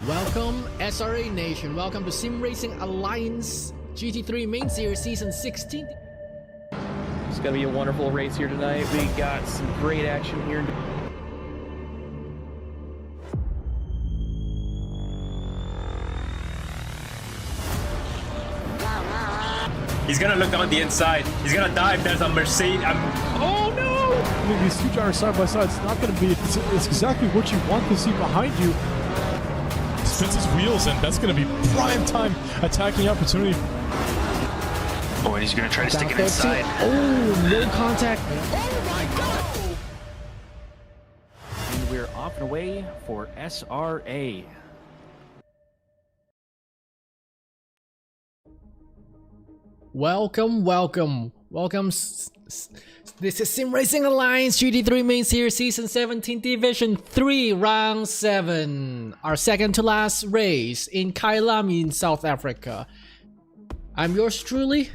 Welcome SRA Nation, welcome to Sim Racing Alliance GT3 Main Series Season 16. It's gonna be a wonderful race here tonight. We got some great action here. He's gonna look on the inside. He's gonna dive. There's a Mercedes. Oh no! I mean, these two drivers side by side, it's not going to be, it's exactly what you want to see behind you. Spins his wheels, and that's going to be prime time attacking opportunity. Oh, and he's gonna try to stick it inside. Oh, no contact. Oh my god! And we're off and away for SRA. Welcome This is Sim Racing Alliance GT3 Main Series Season 17 Division 3 Round 7. Our second to last race in Kyalami in South Africa. I'm yours truly,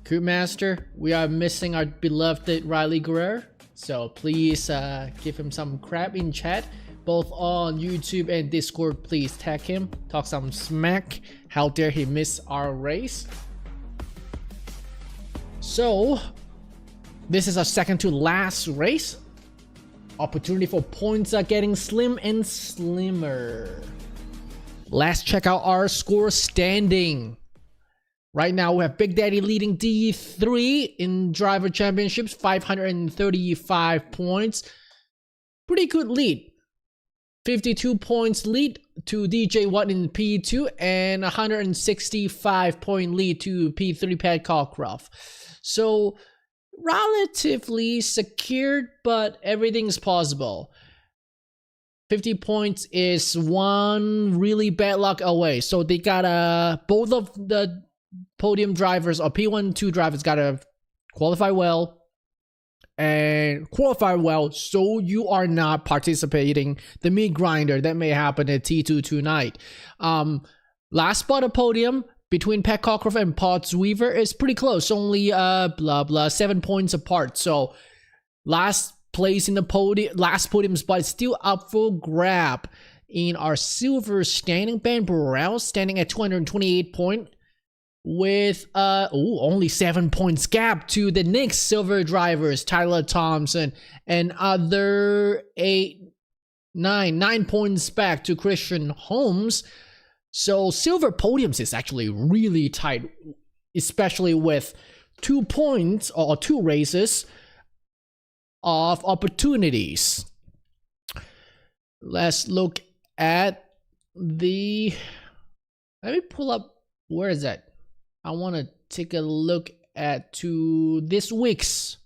Crewmaster. We are missing our beloved Riley Guerrero, so please give him some crap in chat. Both on YouTube and Discord, please tag him, talk some smack. How dare he miss our race? So, this is our second to last race. Opportunity for points are getting slim and slimmer. Let's check out our score standing. Right now we have Big Daddy leading D3 in driver championships, 535 points. Pretty good lead. 52 points lead to DJ1 in P2 and 165 point lead to P3 Pat Cockcroft. So relatively secured, but everything's possible. 50 points is one really bad luck away. So they gotta, both of the podium drivers or P1, 2 drivers gotta qualify well and qualify well so you are not participating the meat grinder that may happen at T2 tonight. Last spot of podium between Pat Cockcroft and Potts Weaver is pretty close, only 7 points apart. So last place in the podium, last podium spot is still up for grab. In our silver standing, Ben Burrell standing at 228 points with only 7 points gap to the next silver drivers, Tyler Thompson, and other 9 points back to Christian Holmes. So silver podiums is actually really tight, especially with 2 points or 2 races of opportunities. Let's look at the, let me pull up, where is that? I want to take a look at to this week's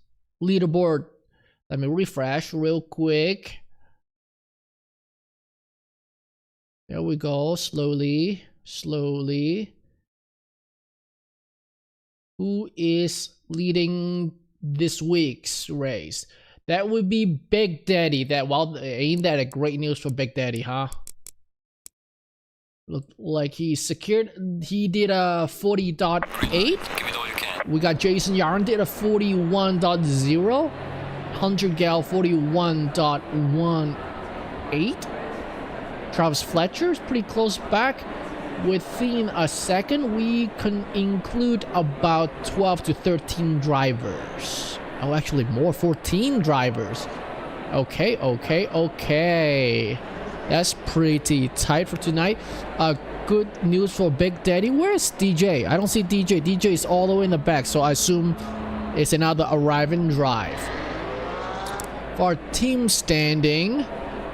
leaderboard. Let me refresh real quick. There we go, slowly. Who is leading this week's race? That would be Big Daddy. Ain't that a great news for Big Daddy, huh? Look like he secured, he did a 40.8. We got Jason Yarn did a 41.0. Hunter Gal 41.18. Travis Fletcher is pretty close back. Within a second, we can include about 12 to 13 drivers. Oh, actually more, 14 drivers. Okay. That's pretty tight for tonight. Good news for Big Daddy. Where's DJ? I don't see DJ. DJ is all the way in the back, so I assume it's another arriving drive. For our team standing,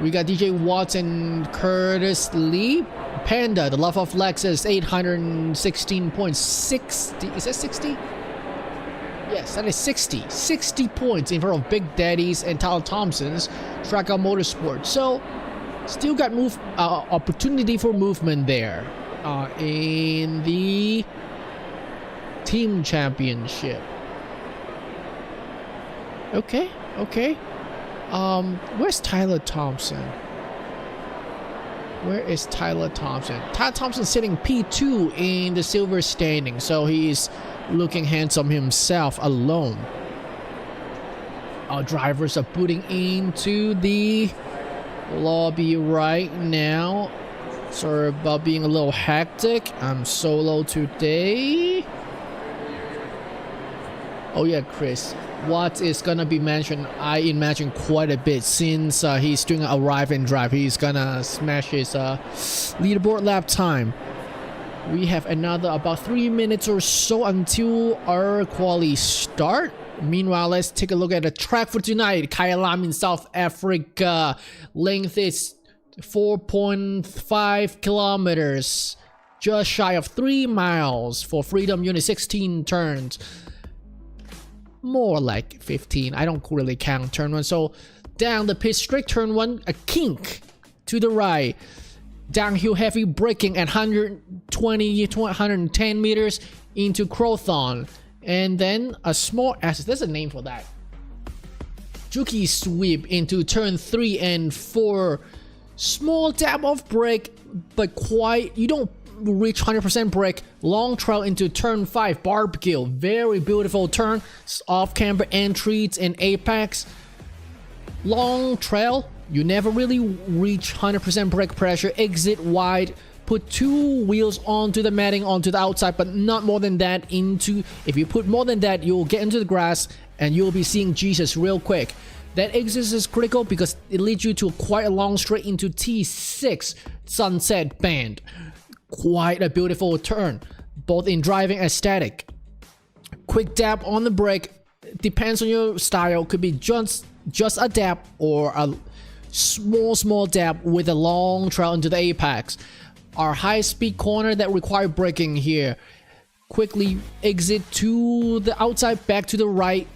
we got DJ Watts and Curtis Lee. Panda, the love of Lexus, 816.60. Is that 60? Yes, that is 60. 60 points in front of Big Daddy's and Tyler Thompson's Tracker Motorsport. So still got opportunity for movement there in the team championship. Okay. Where's Tyler Thompson? Where is Tyler Thompson? Tyler Thompson sitting P2 in the silver standing, so he's looking handsome himself alone. Our drivers are putting into the lobby right now. Sorry about being a little hectic. I'm solo today. Oh yeah, Chris. What is gonna be mentioned, I imagine, quite a bit since he's doing a arrive and drive. He's gonna smash his leaderboard lap time. We have another about 3 minutes or so until our quali start. Meanwhile, let's take a look at the track for tonight. Kyalami in South Africa. Length is 4.5 kilometers. Just shy of 3 miles for Freedom Unit, 16 turns. More like 15. I don't really count turn 1. So down the pit straight, turn 1, a kink to the right. Downhill heavy braking at 120 to 110 meters into Crowthorne. And then a small assist, there's a name for that. Juki sweep into turn 3 and 4. Small dab of brake, but you don't reach 100% brake. Long trail into turn 5, barbecue. Very beautiful turn. Off camber entries and apex. Long trail, you never really reach 100% brake pressure. Exit wide. Put 2 wheels onto the matting, onto the outside, but not more than that. If you put more than that, you'll get into the grass and you'll be seeing Jesus real quick. That exit is critical because it leads you to quite a long straight into T6 Sunset Band. Quite a beautiful turn, both in driving and static. Quick dab on the brake, depends on your style. Could be just a dab or a small dab with a long trail into the apex. Our high speed corner that require braking here. Quickly exit to the outside, back to the right.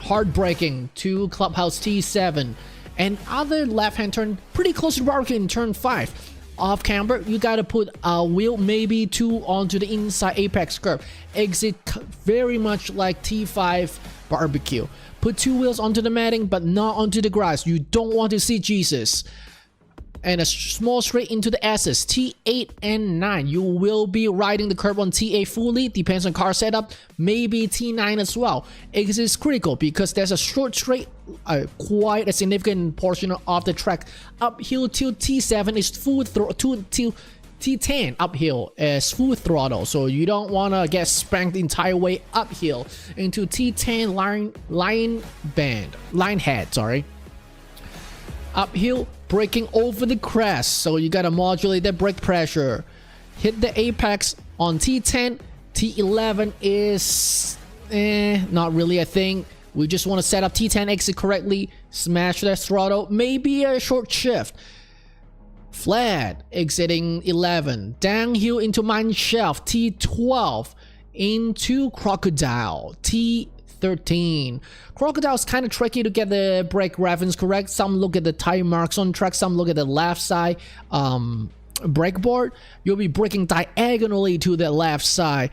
Hard braking to Clubhouse T7. And other left hand turn pretty close to barbecue in turn 5. Off camber, you gotta put a wheel, maybe 2 onto the inside apex curve. Exit very much like T5 barbecue. Put 2 wheels onto the matting, but not onto the grass. You don't want to see Jesus. And a small straight into the S's, T8 and 9. You will be riding the curb on T8 fully, depends on car setup, maybe T9 as well. Exit is critical because there's a short straight, quite a significant portion of the track. Uphill till T7 is full throttle, till T10 uphill is full throttle, so you don't want to get spanked the entire way uphill into T10 line head, sorry. Uphill, braking over the crest, so you gotta modulate the brake pressure. Hit the apex on T10. T11 is not really a thing. We just want to set up T10 exit correctly, smash the throttle, maybe a short shift. Flat, exiting 11. Downhill into mine shaft, T12. Into crocodile, T13. Crocodile is kind of tricky to get the brake reference correct. Some look at the tire marks on track, some look at the left side brake board. You'll be braking diagonally to the left side.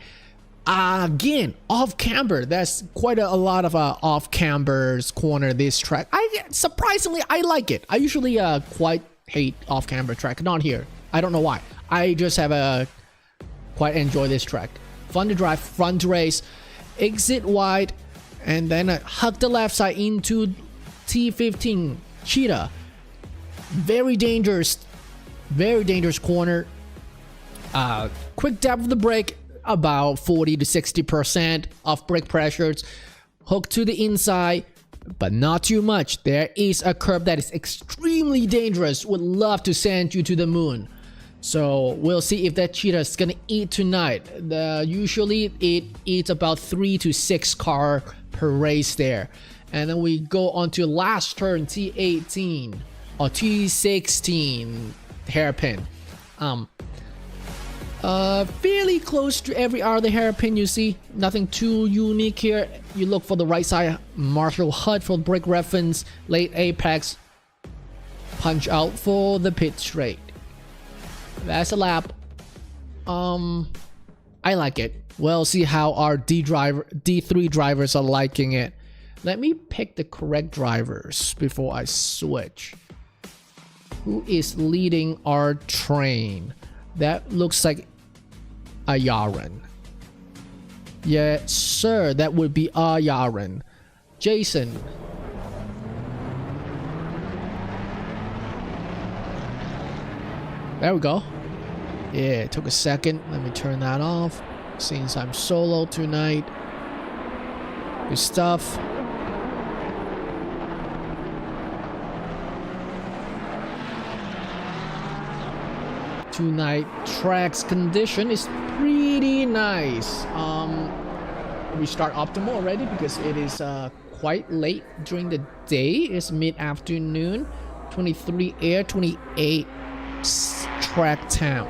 Again, off camber. That's quite a lot of off cambers corner this track. Surprisingly, I like it. I usually quite hate off camber track. Not here. I don't know why. I just have quite enjoy this track. Fun to drive, fun to race. Exit wide, and then hug the left side into T15 Cheetah. Very dangerous corner. Quick dab of the brake, about 40 to 60% of brake pressures. Hook to the inside, but not too much. There is a curve that is extremely dangerous. Would love to send you to the moon. So we'll see if that Cheetah is gonna eat tonight. Usually it eats about 3 to 6 car per race there. And then we go on to last turn, T18 or T16 hairpin. Fairly close to every other hairpin you see. Nothing too unique here. You look for the right side Marshall HUD for brake reference. Late apex. Punch out for the pit straight. That's a lap. I like it. We'll see how our D3 drivers are liking it. Let me pick the correct drivers before I switch. Who is leading our train? That looks like a Yaren. Yes, sir. That would be a Yaren. Jason. There we go. Yeah, it took a second. Let me turn that off. Since I'm solo tonight. Good stuff. Tonight track's condition is pretty nice. We start optimal already because it is quite late during the day. It's mid-afternoon. 23 air, 28 track temp.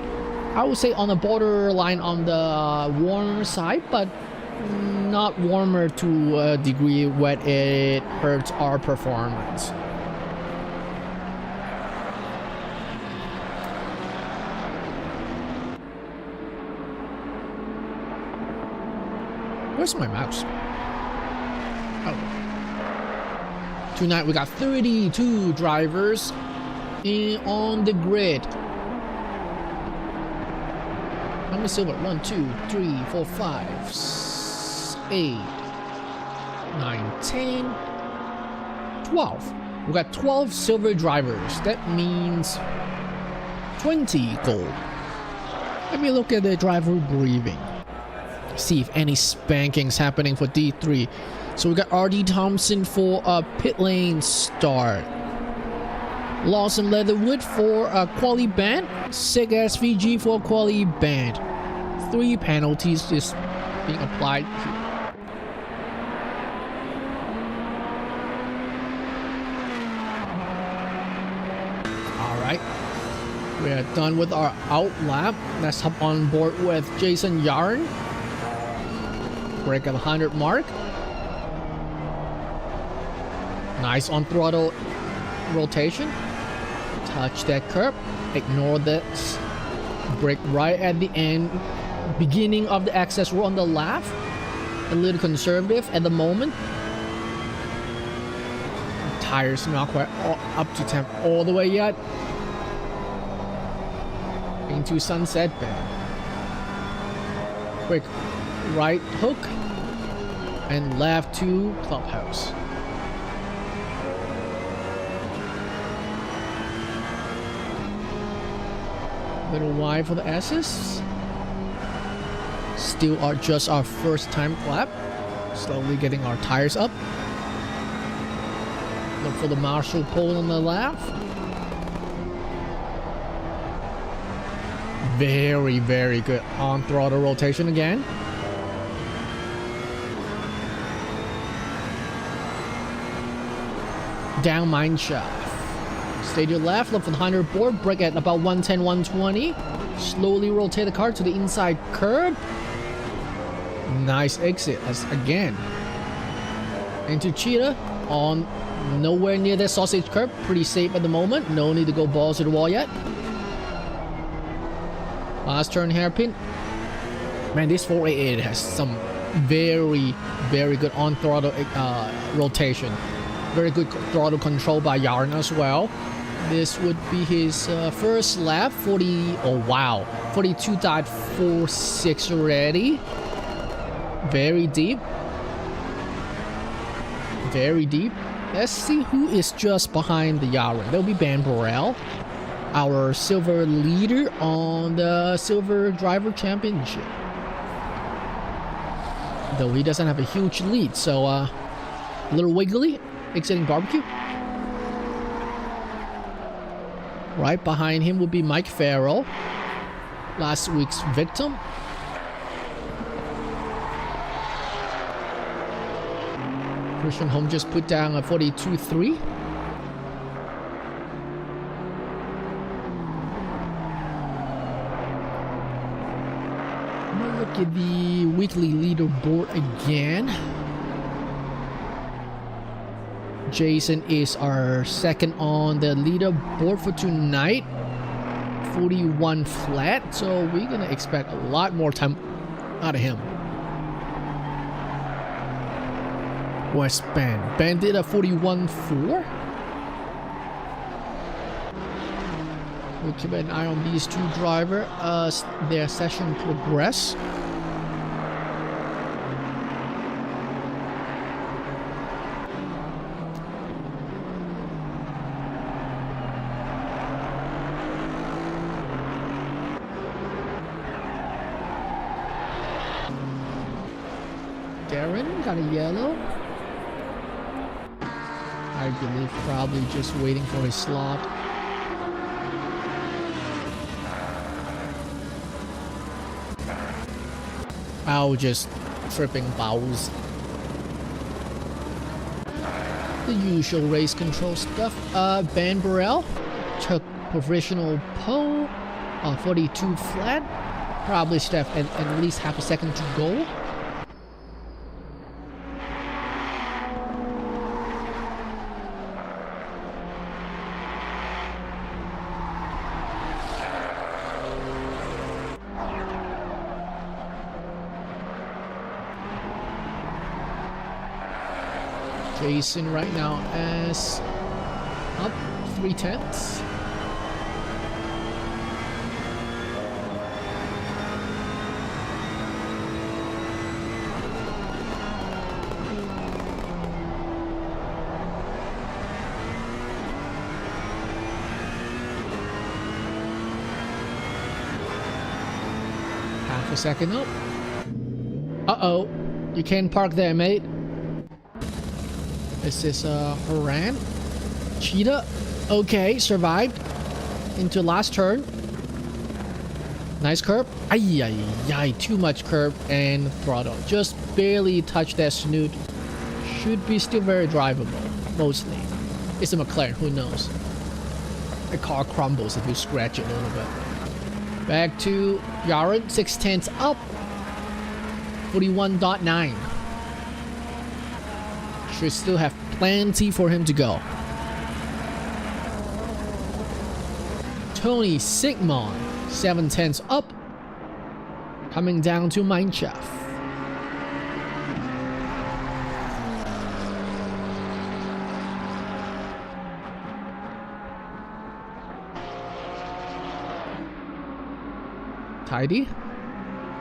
I would say on the borderline on the warmer side, but not warmer to a degree where it hurts our performance. Where's my mouse? Oh. Tonight we got 32 drivers on the grid. How many silver? 1, 2, 3, 4, 5, 8, 9, 10, 12. We got 12 silver drivers. That means 20 gold. Let me look at the driver briefing. See if any spankings happening for D3. So we got RD Thompson for a pit lane start. Lawson Leatherwood for a quali ban. Sig SVG for a quali ban. 3 penalties just being applied here. Alright. We are done with our out lap. Let's hop on board with Jason Yarn. Break at the 100 mark. Nice on throttle rotation. Touch that curb. Ignore this. Brake right at the end. Beginning of the access road on the left. A little conservative at the moment. Tires not quite up to temp all the way yet. Into sunset bend. Quick right hook. And left to clubhouse. Little wide for the S's. Still just our first time lap. Slowly getting our tires up. Look for the Marshall pole on the left. Very, very good on throttle rotation again. Down mine shaft. Stay to your left, look for the 100 board, brake at about 110, 120. Slowly rotate the car to the inside curb. Nice exit as again. Into Cheetah on nowhere near that sausage curb. Pretty safe at the moment. No need to go balls to the wall yet. Last turn hairpin. Man, this 488 has some very, very good on throttle rotation. Very good throttle control by Yarn as well. This would be his first lap. 42.46 already. Very deep. Very deep. Let's see who is just behind the Yarn. That'll be Ben Burrell, our silver leader on the Silver Driver Championship. Though he doesn't have a huge lead, so a little wiggly. Exiting barbecue. Right behind him would be Mike Farrell, last week's victim. Christian Holm just put down a 42.3. Look at the weekly leaderboard again. Jason is our second on the leaderboard for tonight. 41 flat, so we're gonna expect a lot more time out of him. Where's Ben? Ben did a 41.4. We'll keep an eye on these two drivers as their session progress. Darren got a yellow. I believe probably just waiting for his slot. I'll just tripping balls. The usual race control stuff. Ben Burrell took provisional pole. 42 flat. Probably should have at least half a second to go. Jason right now as up 3/10. Half a second up. Uh-oh. You can't park there, mate. This is Haran. Cheetah. Okay, survived. Into last turn. Nice curb. Ay, ay, ay. Too much curb and throttle. Just barely touched that snoot. Should be still very drivable. Mostly. It's a McLaren, who knows. The car crumbles if you scratch it a little bit. Back to Yaren. 6/10 up. 41.9. Should still have plenty for him to go. Tony Sigmund, 7/10 up. Coming down to Mineshaft. Tidy.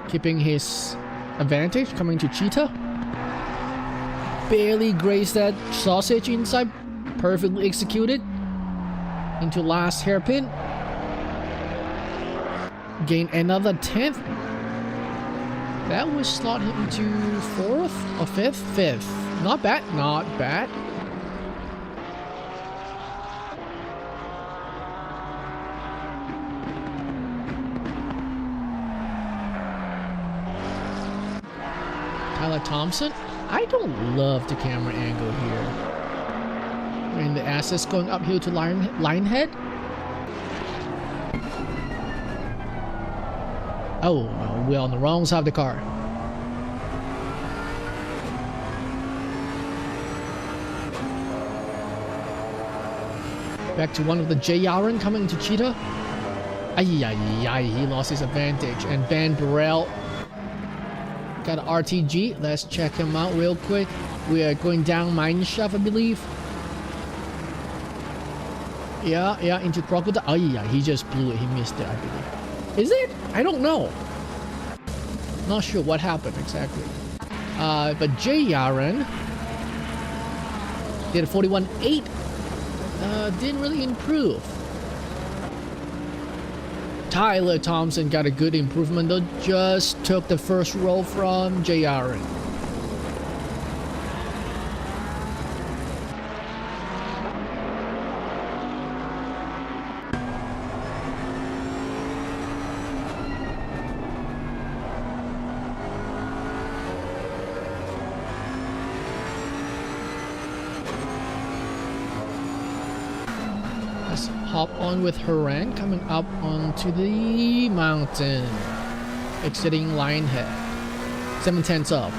Keeping his advantage, coming to Cheetah. Barely grazed that sausage inside. Perfectly executed. Into last hairpin. Gain another 10th. That would slot him to 4th or 5th? 5th. Not bad, not bad. Tyler Thompson. I don't love the camera angle here. And the assets going uphill to line head. Oh, no, we're on the wrong side of the car. Back to one of the J Yaren coming to Cheetah. Ay, ay, ay, he lost his advantage. And Ben Burrell got an RTG. Let's check him out real quick. We are going down Mineshaft, I believe. Yeah, into Crocodile. Oh yeah, he just blew it. He missed it, I believe. Is it? I don't know. Not sure what happened exactly. But J Yaren did a 41.8. Didn't really improve. Tyler Thompson got a good improvement though. Just took the first row from J Yaren. Let's hop on with Haran coming up onto the mountain. Exiting Lionhead. 7/10 up.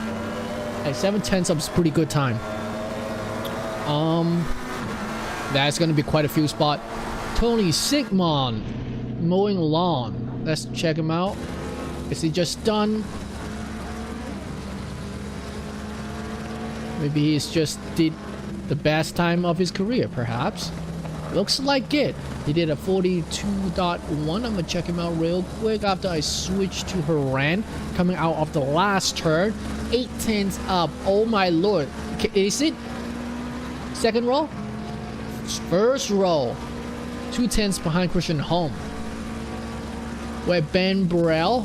Hey, 7/10 up is pretty good time. That's gonna be quite a few spot. Tony Sigmund mowing lawn. Let's check him out. Is he just done? Maybe he's just did the best time of his career, perhaps. Looks like it. He did a 42.1. I'm gonna check him out real quick after I switch to Haran. Coming out of the last turn. 8/10 up. Oh my lord. Is it? Second row? First row. 2/10 behind Christian Home. Where Ben Burrell,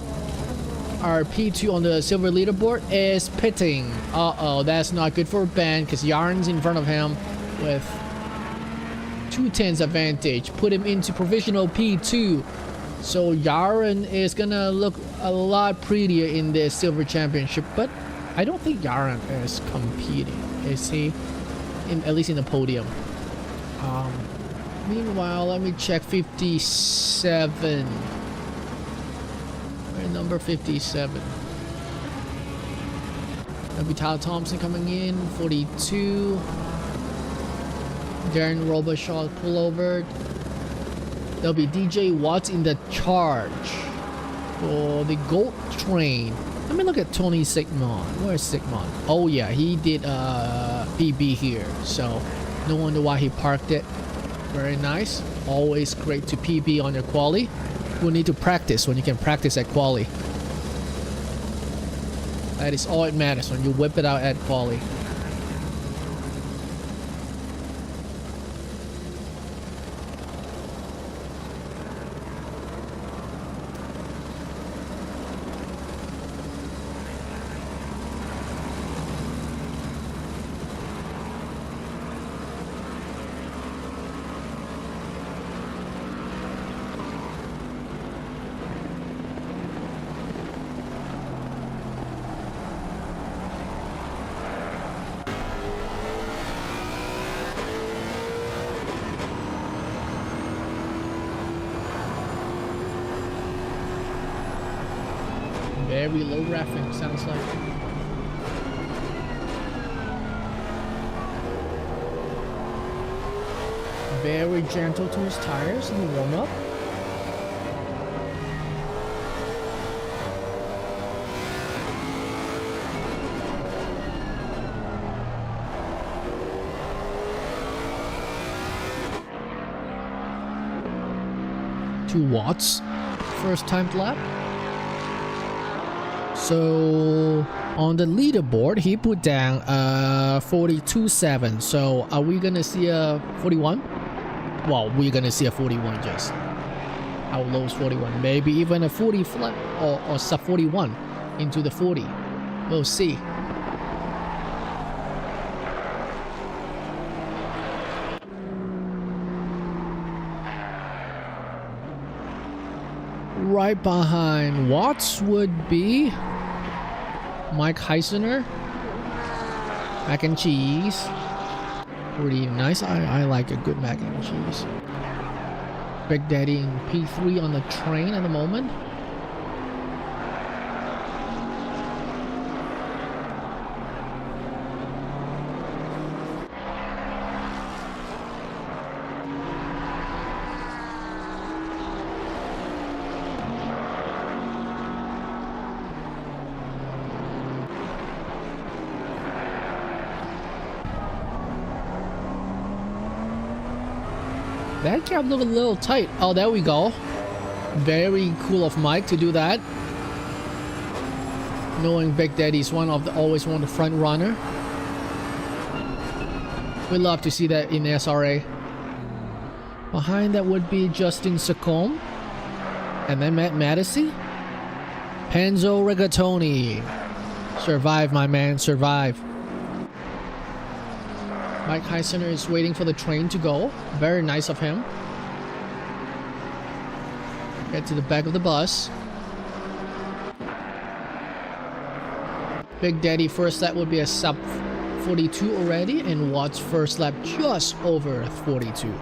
our P2 on the silver leaderboard, is pitting. Uh-oh, that's not good for Ben because Yaren's in front of him with 2/10 advantage. Put him into provisional P2. So Yaren is gonna look a lot prettier in the silver championship, but I don't think Yaren is competing. Is he? At least in the podium. Meanwhile, let me check 57. Where number 57? That'll be Tyler Thompson coming in. 42. Darren Robichaud pullover. There'll be DJ Watts in the charge for the gold train. Let me look at Tony Sigmund. Where's Sigmund? Oh yeah, he did PB here, so no wonder why he parked it. Very nice. Always great to PB on your quali. You need to practice when you can practice at quali. That is all it matters when you whip it out at quali. Very low reffing, sounds like. Very gentle to his tires in the warm-up. Watts first time lap. So on the leaderboard he put down 42.7. So are we gonna see a 41? Well, we're gonna see a 41. Just how low is 41? Maybe even a 40 flat or sub 41 into the 40. We'll see. Right behind Watts would be Mike Heisner. Mac and cheese. Pretty nice. I like a good mac and cheese. Big Daddy in P3 on the train at the moment. That cap looked a little tight. Oh, there we go. Very cool of Mike to do that. Knowing Big Daddy's always one of the front runner. We love to see that in SRA. Behind that would be Justin Sacombe. And then Matt Madison. Penzo Rigatoni. Survive, my man, survive. Mike Heisner is waiting for the train to go. Very nice of him. Get to the back of the bus. Big Daddy first lap would be a sub 42 already, and Watts first lap just over 42.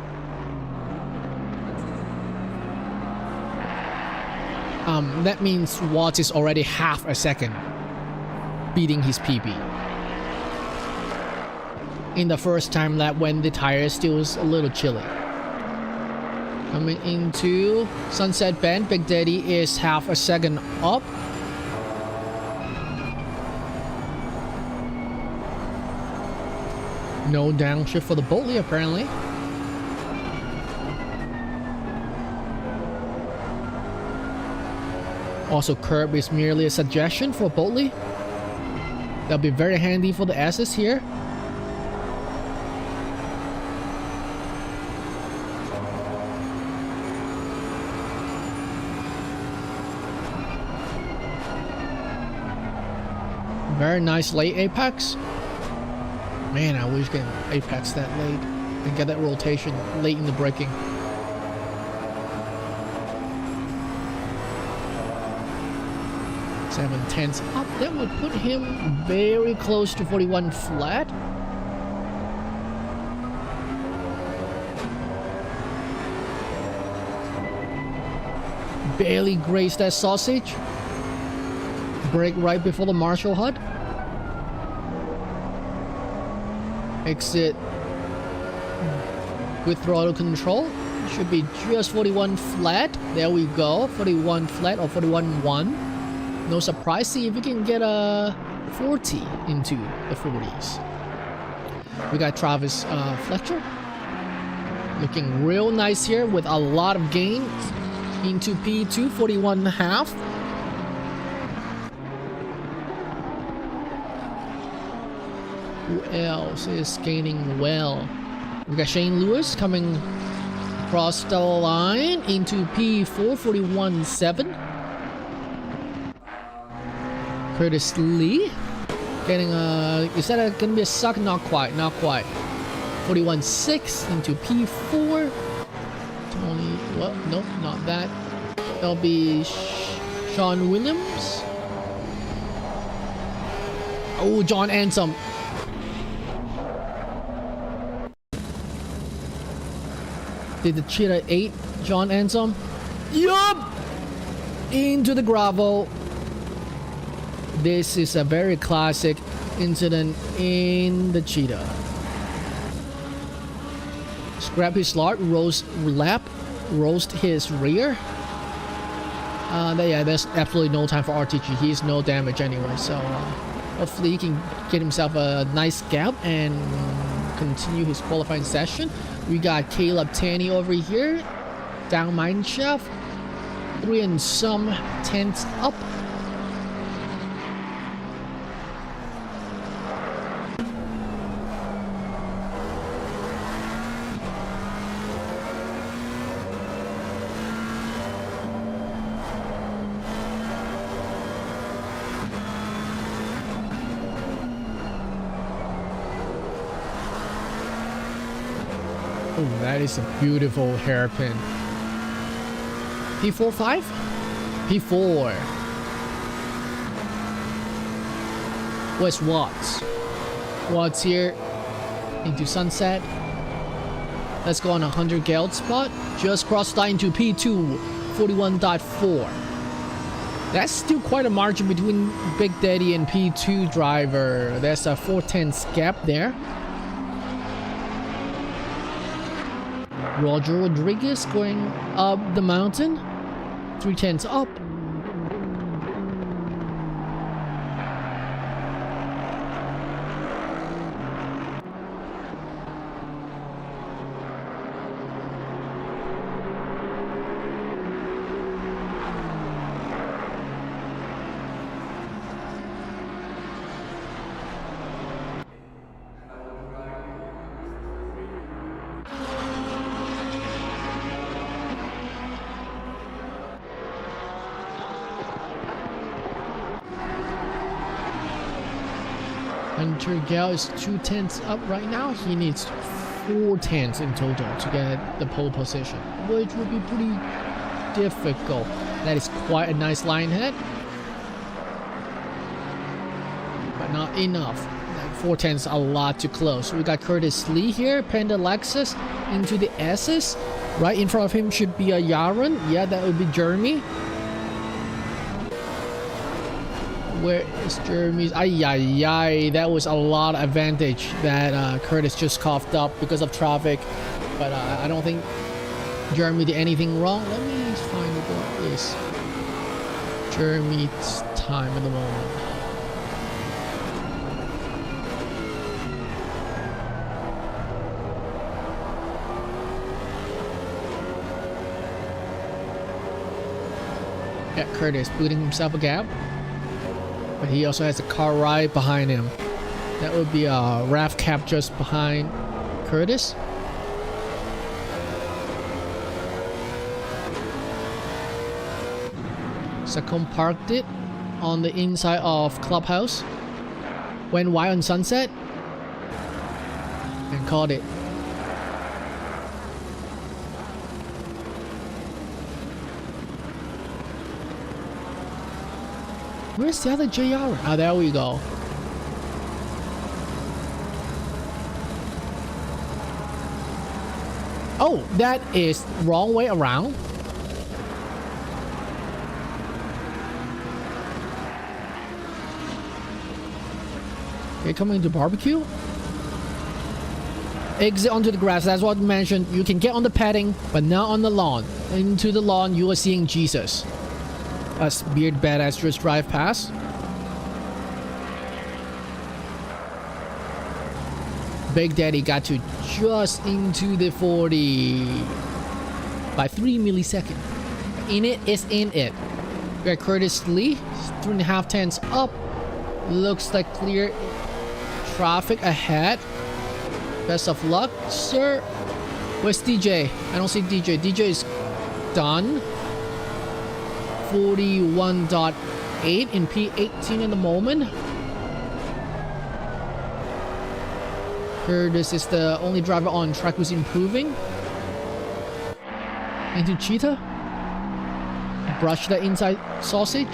That means Watts is already half a second beating his PB. In the first time lap when the tire still was a little chilly. Coming into Sunset Bend, Big Daddy is half a second up. No downshift for the Boltley apparently. Also, curb is merely a suggestion for Boltley. That'll be very handy for the S's here. Very nice late apex. Man, I wish getting apex that late and get that rotation late in the braking. Seven tenths up. That would put him very close to 41 flat. Barely grazed that sausage. Brake right before the Marshall HUD. Exit with throttle control. Should be just 41 flat. There we go. 41 flat or 41.1. No surprise. See if we can get a 40 into the 40s. We got Travis Fletcher looking real nice here with a lot of gain into P2, 41.5. Who else is gaining well? We got Shane Lewis coming across the line into P4, 41.7. Curtis Lee getting is that gonna be a suck? Not quite, not quite. 41.6 into P4. Tony, well, nope, not that. That'll be Sean Williams. Oh, John Ansom. Did the cheetah 8 John Ansom? Yup! Into the gravel. This is a very classic incident in the cheetah. Scrap his slot, roast his rear. Yeah, there's absolutely no time for RTG. He's no damage anyway, so hopefully he can get himself a nice gap and continue his qualifying session. We got Caleb Taney over here, down mine shaft, 3 and some tenths up. Oh, that is a beautiful hairpin. P4, 5? P4. Where's Watts? Watts here into Sunset. Let's go on a 100 gallon spot. Just cross line to P2, 41.4. That's still quite a margin between Big Daddy and P2 driver. There's a 4/10 gap there. Roger Rodriguez going up the mountain, 3/10 up. Hunter Gal is 2/10 up right now. He needs 4/10 in total to get the pole position, which would be pretty difficult. That is quite a nice line head, but not enough. 4/10's a lot too close. We got Curtis Lee here, Panda Lexus into the S's. Right in front of him should be a Yaron. Yeah, that would be Jeremy. Where is Jeremy's? Ay, that was a lot of advantage that Curtis just coughed up because of traffic. But I don't think Jeremy did anything wrong. Let me find what is Jeremy's time at the moment. Yeah, Curtis booting himself a gap. But he also has a car right behind him. That would be a RAV cap just behind Curtis. Sacom parked it on the inside of Clubhouse. Went wide on Sunset. And caught it. Where's the other JR? Ah, there we go. Oh, that is wrong way around. Okay, coming to barbecue. Exit onto the grass. That's what I mentioned. You can get on the padding, but not on the lawn. Into the lawn, you are seeing Jesus. Us beard badass just drive past. Big Daddy got to just into the 40 by 3 milliseconds. In it is in it. We got Curtis Lee, 3.5 tenths up. Looks like clear traffic ahead. Best of luck, sir. Where's DJ? I don't see DJ. DJ is done. 41.8 in P18 in the moment. Curtis is the only driver on track who's improving. Into Cheetah. Brush the inside sausage.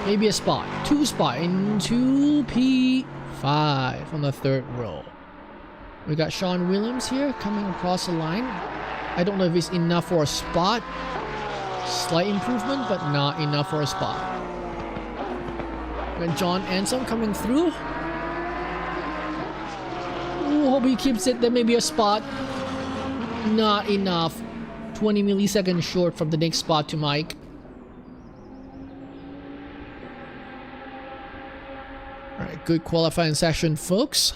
Maybe a spot. 2 spot into P5 on the 3rd row. We got Sean Williams here coming across the line. I don't know if it's enough for a spot. Slight improvement, but not enough for a spot. And John Anselm coming through. Ooh, hope he keeps it. There may be a spot. Not enough. 20 milliseconds short from the next spot to Mike. Alright, good qualifying session, folks.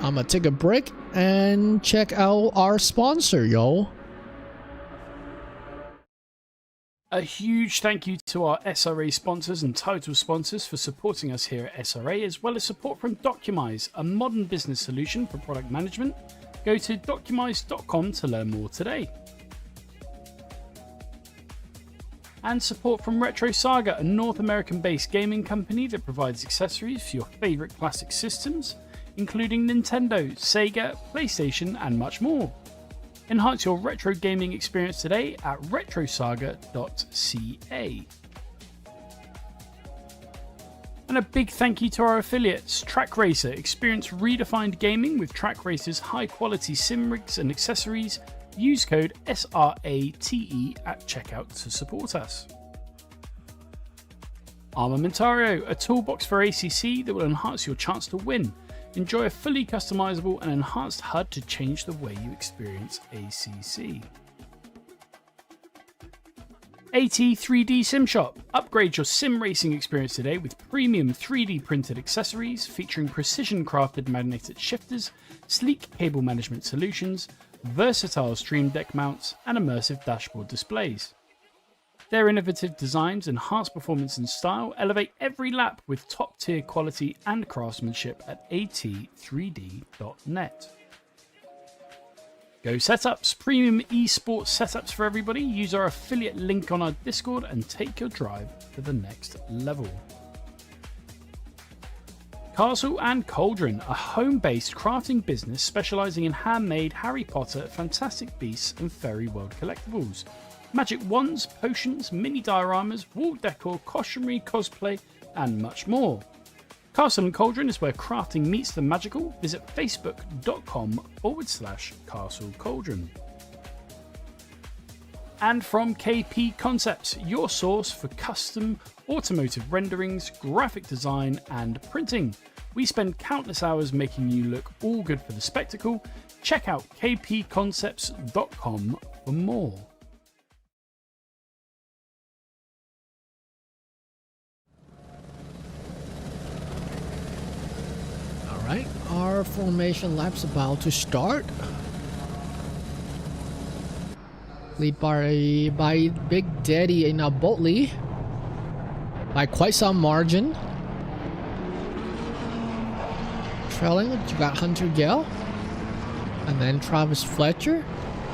I'm gonna take a break and check out our sponsor, yo. A huge thank you to our SRA sponsors and title sponsors for supporting us here at SRA, as well as support from Documise, a modern business solution for product management. Go to documise.com to learn more today. And support from Retro Saga, a North American-based gaming company that provides accessories for your favorite classic systems, including Nintendo, Sega, PlayStation, and much more. Enhance your retro gaming experience today at retrosaga.ca. And a big thank you to our affiliates, Track Racer. Experience redefined gaming with Track Racer's high-quality sim rigs and accessories. Use code SRATE at checkout to support us. Armamentario, a toolbox for ACC that will enhance your chance to win. Enjoy a fully customizable and enhanced HUD to change the way you experience ACC. AT3D Sim Shop. Upgrade your sim racing experience today with premium 3D printed accessories featuring precision crafted magnetic shifters, sleek cable management solutions, versatile stream deck mounts, and immersive dashboard displays. Their innovative designs enhance performance and style, elevate every lap with top-tier quality and craftsmanship at at3d.net. Go Setups, premium esports setups for everybody. Use our affiliate link on our Discord and take your drive to the next level. Castle and Cauldron, a home-based crafting business specializing in handmade Harry Potter, Fantastic Beasts and Fairy World collectibles. Magic wands, potions, mini dioramas, wall decor, costumery, cosplay, and much more. Castle and Cauldron is where crafting meets the magical. Visit facebook.com/Castle Cauldron. And from KP Concepts, your source for custom automotive renderings, graphic design, and printing. We spend countless hours making you look all good for the spectacle. Check out kpconcepts.com for more. Alright, our formation lap's about to start. Lead by Big Daddy in a Boatley by quite some margin. Trailing, you got Hunter Gale, and then Travis Fletcher,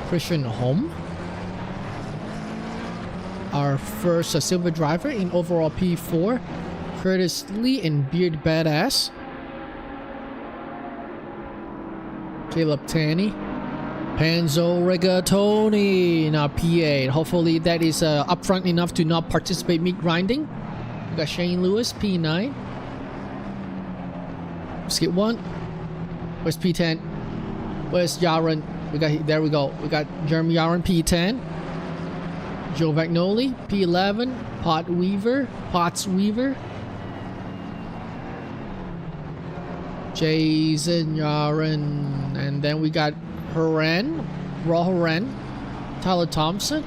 Christian Holm. Our first silver driver in overall P4, Curtis Lee in Beard Badass. Caleb Tanny, Panzo Rigatoni in our P8. Hopefully that is upfront enough to not participate meat grinding. We got Shane Lewis, P9. Skip 1. Where's P10? Where's Yaron? There we go. We got Jeremy Yaron, P10. Joe Vagnoli, P11. Potts Weaver. Jason Yaron, and then we got Haran, Rohan, Tyler Thompson,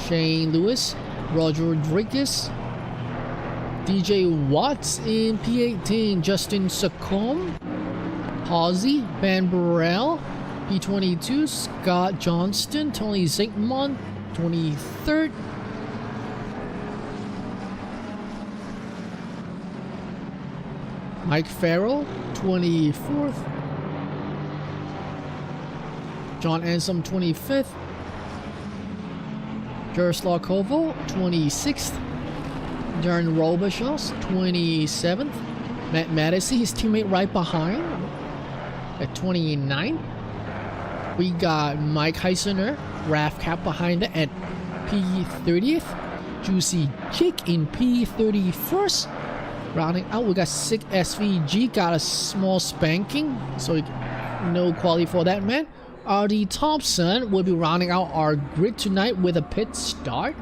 Shane Lewis, Roger Rodriguez, DJ Watts in P18, Justin Sacombe, Halsey, Van Burrell, P22, Scott Johnston, Tony Zinkmont, 23rd. Mike Farrell, 24th. John Ansom, 25th. Jaroslav Koval, 26th. Darren Robichaus, 27th. Matt Madison, his teammate right behind at 29th. We got Mike Heisener, Raf Cap behind it at P30th. Juicy Chick in P31st. Rounding out, we got Sick SVG, got a small spanking, so no quality for that man. RD Thompson will be rounding out our grid tonight with a pit start.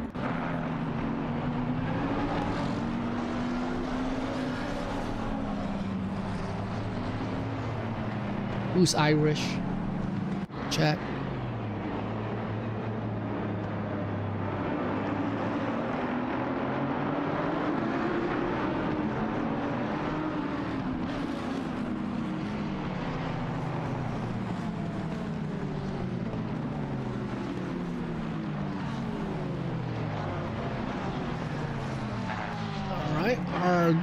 Who's Irish? Chat. Alright, our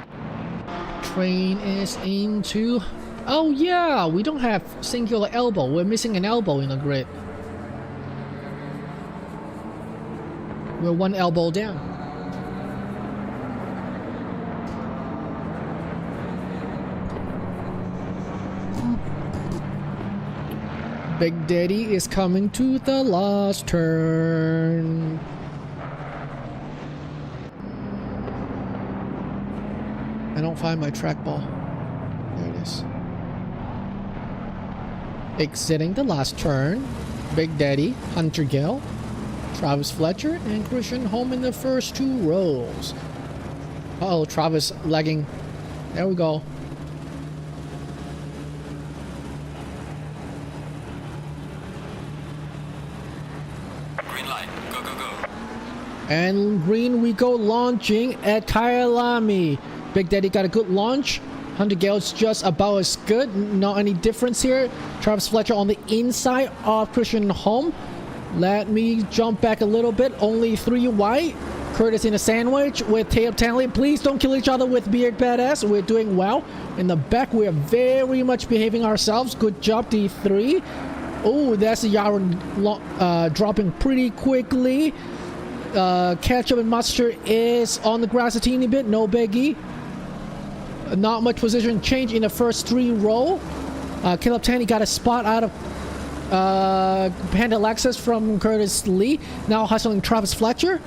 train is into... Oh yeah, we don't have singular elbow. We're missing an elbow in the grid. We're one elbow down. Big Daddy is coming to the last turn. I don't find my trackball. There it is. Exiting the last turn, Big Daddy, Hunter Gale, Travis Fletcher, and Christian Home in the first two rows. Uh-oh, Travis lagging. There we go. Green light. Go, go, go. And green we go, launching at Kyalami. Big Daddy got a good launch. Hunter Gale's just about as good. Not any difference here. Travis Fletcher on the inside of Christian Home. Let me jump back a little bit. Only 3 white. Curtis in a sandwich with Tape Tanley. Please don't kill each other with Beard Badass. We're doing well. In the back, we are very much behaving ourselves. Good job, D3. Oh, that's a Yara dropping pretty quickly. Ketchup and mustard is on the grass a teeny bit. No biggie. Not much position change in the first 3 row. Caleb Tanny got a spot out of Panda Lexus from Curtis Lee. Now hustling Travis Fletcher.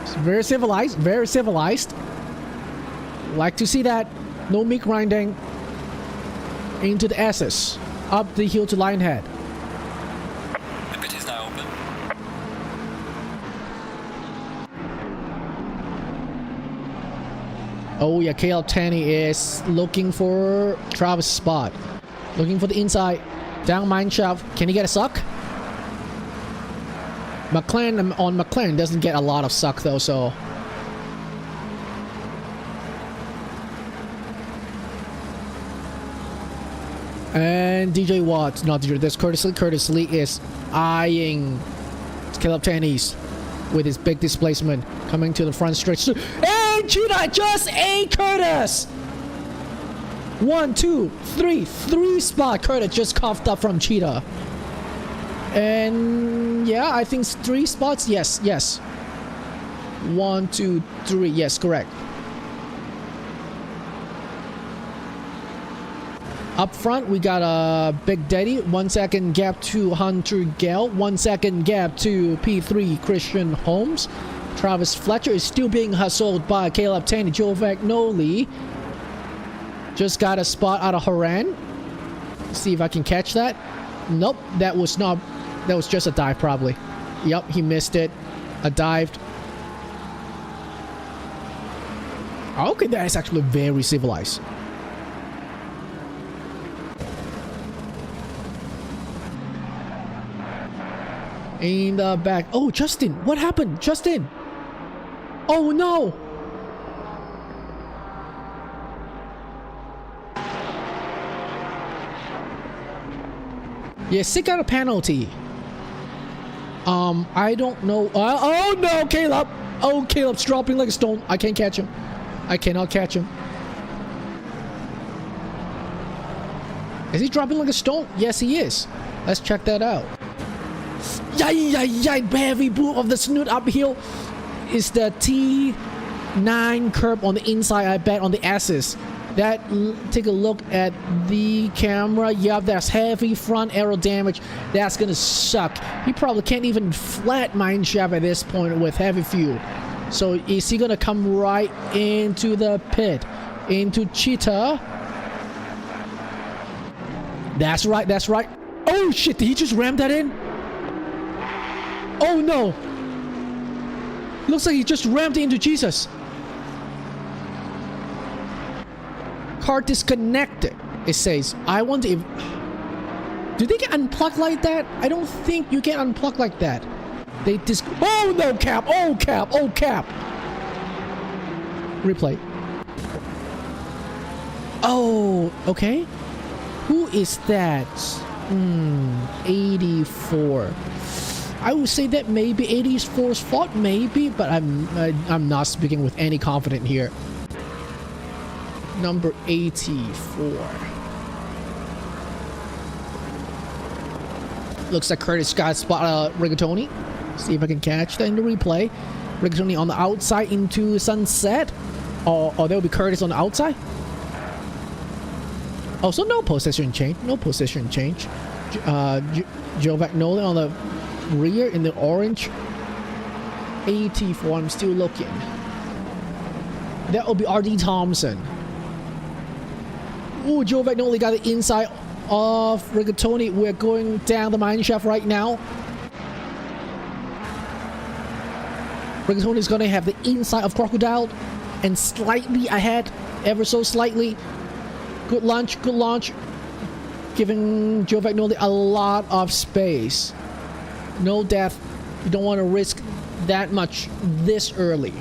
It's very civilized, very civilized. Like to see that. No meat grinding. Into the S's. Up the hill to Lionhead. The pit is now open. Oh yeah, Caleb Tanny is looking for Travis' spot. Looking for the inside. Down mine shaft. Can he get a suck? McLaren doesn't get a lot of suck though, so... And DJ Watts, not DJ, there's Curtis Lee. Curtis Lee is eyeing Caleb Tanny's with his big displacement coming to the front stretch. And Cheetah just ate Curtis! 1, 2, 3 spot. Curtis just coughed up from Cheetah. And yeah, I think 3 spots. Yes. 1, 2, 3. Yes, correct. Up front, we got a Big Daddy. 1 second gap to Hunter Gale. 1 second gap to P3 Christian Holmes. Travis Fletcher is still being hustled by Caleb Tanny. Joe Vagnoli just got a spot out of Haran. Let's see if I can catch that. Nope, that was just a dive probably. Yep, he missed it. A dived. Okay, that is actually very civilized. In the back. Oh, Justin. What happened? Justin. Oh, no. Yeah, Sick got a penalty. I don't know. Oh, no, Caleb. Oh, Caleb's dropping like a stone. I can't catch him. I cannot catch him. Is he dropping like a stone? Yes, he is. Let's check that out. Yay, heavy blue of the snoot uphill is the T9 curb on the inside, I bet, on the S's. That, take a look at the camera. Yep, that's heavy front aero damage. That's gonna suck. He probably can't even flat mineshaft at this point with heavy fuel. So is he gonna come right into the pit? Into Cheetah? That's right, that's right. Oh shit, did he just ram that in? Oh no! Looks like he just rammed into Jesus. Car disconnected, it says. I wonder if... Do they get unplugged like that? I don't think you get unplugged like that. They Oh no, Cap! Oh Cap! Oh Cap! Replay. Oh, okay. Who is that? 84. I would say that maybe 84's fault, maybe, but I'm not speaking with any confidence here. Number 84. Looks like Curtis got spot Rigatoni. See if I can catch that in the replay. Rigatoni on the outside into Sunset. Or there'll be Curtis on the outside. Also, no position change. No position change. Joe Vagnoli on the rear in the orange. 84. I'm still looking. That will be R.D. Thompson. Ooh, Joe Vagnoli got the inside of Rigatoni. We're going down the mine shaft right now. Rigatoni is going to have the inside of Crocodile and slightly ahead, ever so slightly. Good launch, good launch. Giving Joe Vagnoli a lot of space. No death. You don't want to risk that much this early.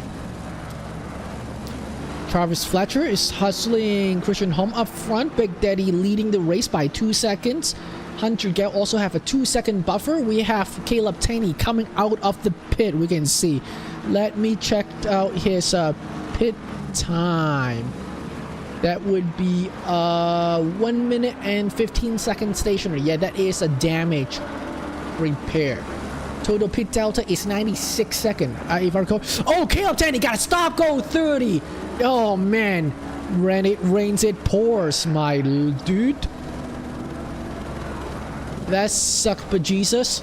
Travis Fletcher is hustling Christian Holm up front. Big Daddy leading the race by 2 seconds. Hunter Gale also have a 2-second buffer. We have Caleb Taney coming out of the pit. We can see. Let me check out his pit time. That would be 1 minute and 15 seconds stationary. Yeah, that is a damage repair. Total pit delta is 96 seconds. If I recall. Oh, Caleb Taney got a stop go 30. Oh man, rains it pours, my dude. That sucked, but Jesus.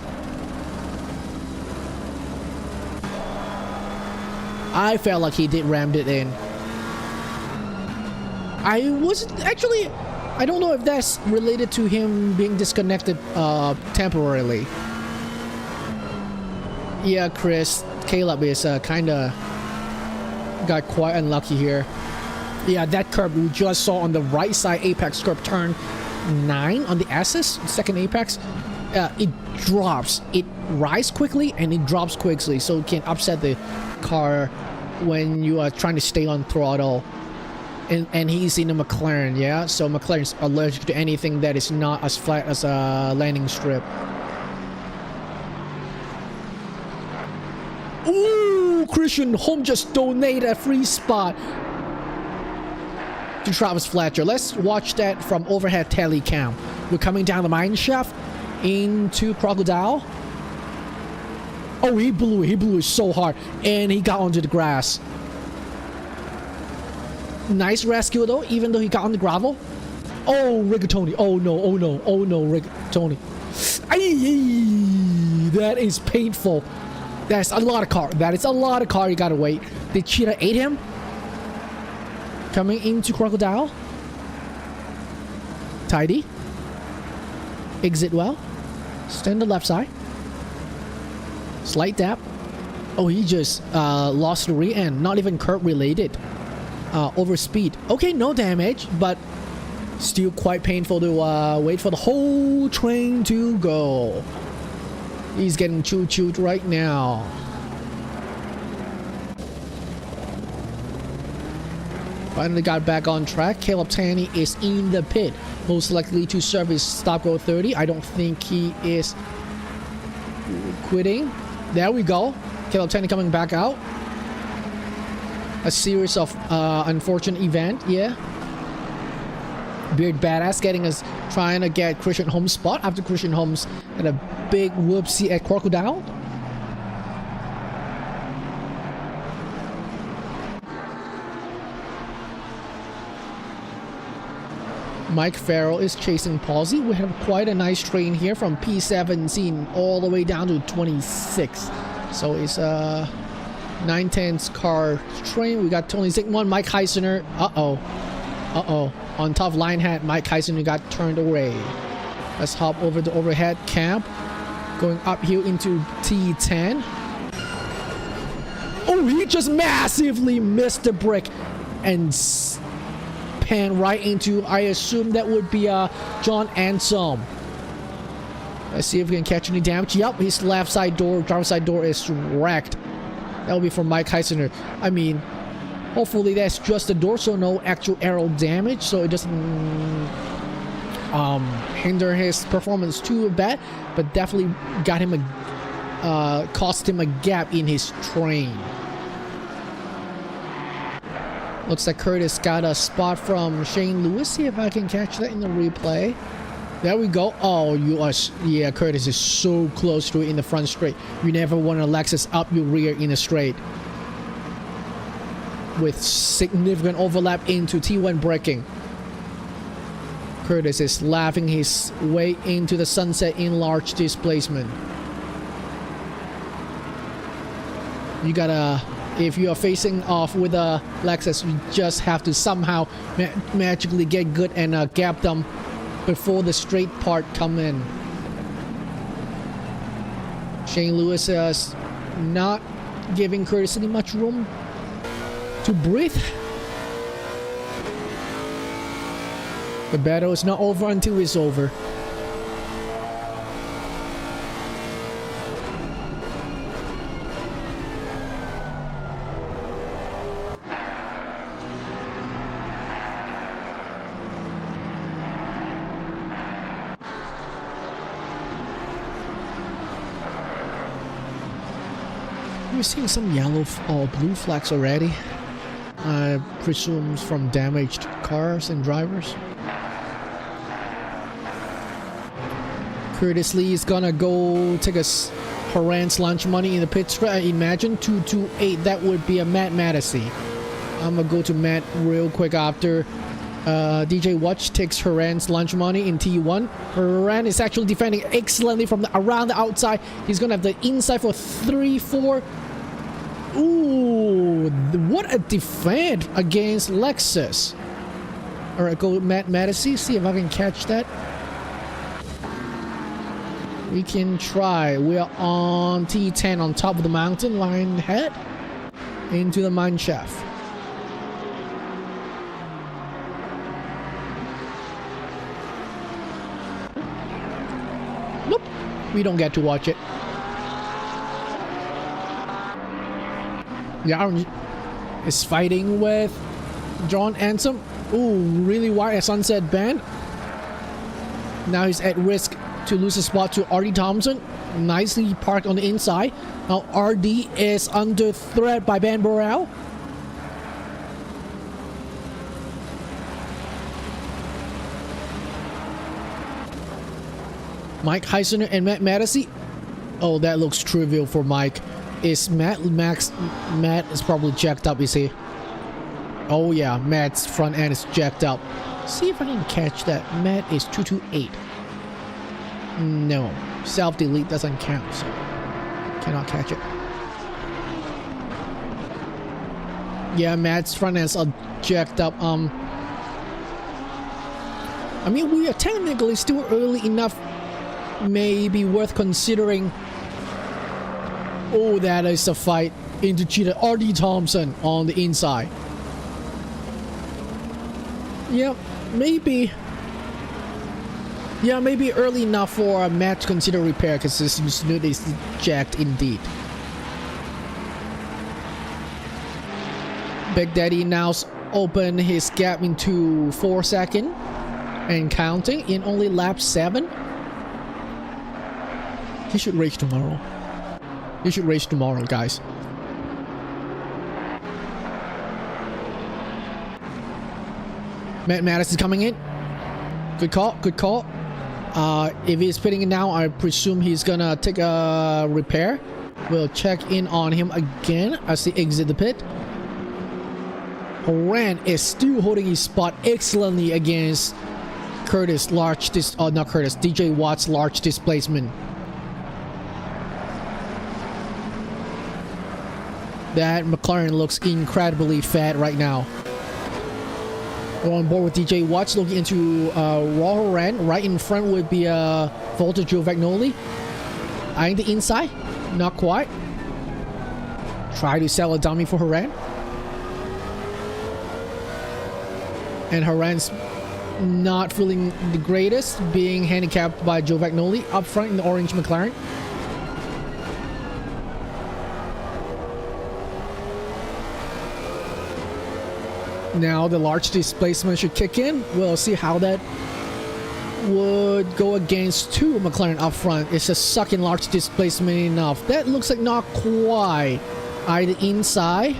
I felt like he did rammed it in. I wasn't actually. I don't know if that's related to him being disconnected temporarily. Yeah, Chris, Caleb is kind of got quite unlucky here. Yeah, that curb we just saw on the right side apex curb turn 9 on the S's, second apex. It drops. It rises quickly and it drops quickly, so it can upset the car when you are trying to stay on throttle. And he's in a McLaren, yeah? So McLaren's allergic to anything that is not as flat as a landing strip. Ooh, Christian Holm just donated a free spot to Travis Fletcher. Let's watch that from overhead tele cam. We're coming down the mine shaft into Crocodile. Oh, he blew it so hard, and he got onto the grass. Nice rescue though, even though he got on the gravel. Oh, Rigatoni. Oh no, oh no, oh no, Rigatoni. Aye, that is painful. That's a lot of car. That is a lot of car. You gotta wait. Did Cheetah ate him? Coming into Crocodile. Tidy. Exit well. Stand the left side. Slight dap. Oh, he just lost the rear end. Not even curb related. Over speed. Okay, no damage, but still quite painful to wait for the whole train to go. He's getting choo-chooed right now. Finally got back on track. Caleb Tanny is in the pit, most likely to serve his stop go 30. I don't think he is quitting. There we go. Caleb Tanny coming back out. A series of unfortunate event, yeah. Beard Badass getting us, trying to get Christian Holmes' spot after Christian Holmes had a big whoopsie at Crocodile. Mike Farrell is chasing Palsy. We have quite a nice train here from P17 all the way down to 26. So it's a 910's car train. We got Tony Zygmunt, Mike Heisner. Uh-oh. On top of line hat, Mike Heisner got turned away. Let's hop over the overhead camp. Going uphill into T10. Oh, he just massively missed the brick and pan right into, I assume that would be John Anselm. Let's see if we can catch any damage. Yup, his left side door, driver's side door is wrecked. That will be from Mike Heisner. I mean, hopefully that's just the door, so no actual aero damage, so it doesn't hinder his performance too bad, but definitely got him cost him a gap in his train. Looks like Curtis got a spot from Shane Lewis. See if I can catch that in the replay. There we go. Oh, yeah, Curtis is so close to it in the front straight. You never want a Lexus up your rear in a straight. With significant overlap into T1 braking. Curtis is laughing his way into the sunset in large displacement. You gotta, if you are facing off with a Lexus, you just have to somehow magically get good and gap them before the straight part come in. Shane Lewis is not giving Curtis any much room to breathe. The battle is not over until it's over. We're seeing some yellow or blue flags already. I presume from damaged cars and drivers. Curtis Lee is gonna go take a Haran's lunch money in the pit straight. I imagine 228. That would be a Matt Mattisey. I'm gonna go to Matt real quick after DJ Watch takes Haran's lunch money in T1. Haran is actually defending excellently from around the outside. He's gonna have the inside for 3-4. Ooh, what a defend against Lexus. Alright, go with Matt Mattisey. See if I can catch that. We can try. We are on T10 on top of the mountain. Line head into the mine shaft. Nope. We don't get to watch it. Yeah, is fighting with John Anselm. Ooh, really wide sunset band. Now he's at risk to lose a spot to RD Thompson. Nicely parked on the inside. Now RD is under threat by Ben Burrell. Mike Heisner and Matt Mattisey. Oh, that looks trivial for Mike. Is Matt is probably jacked up, you see. Oh yeah, Matt's front end is jacked up. See if I can catch that. Matt is 228. No, self-delete doesn't count, so cannot catch it. Yeah, Matt's front ends are jacked up. I mean, we are technically still early enough. Maybe worth considering. Oh, that is a fight into cheater RD Thompson on the inside. Yep, maybe. Yeah, maybe early enough for Matt to consider repair because his unit is jacked indeed. Big Daddy now open his gap into 4 seconds and counting in only lap 7. He should race tomorrow. He should race tomorrow, guys. Matt Mattis is coming in. Good call, good call. If he's pitting it now, I presume he's gonna take a repair. We'll check in on him again as he exits the pit. Horan is still holding his spot excellently against Curtis not Curtis, DJ Watt's large displacement. That McLaren looks incredibly fat right now. We're on board with DJ Watts looking into Raw Horan. Right in front would be Volta Giovagnoli. Eyeing the inside. Not quite. Try to sell a dummy for Horan. And Horan's not feeling the greatest, being handicapped by Giovagnoli up front in the orange McLaren. Now the large displacement should kick in. We'll see how that would go against 2 McLaren up front. It's just sucking large displacement enough. That looks like not quite. Eye the inside.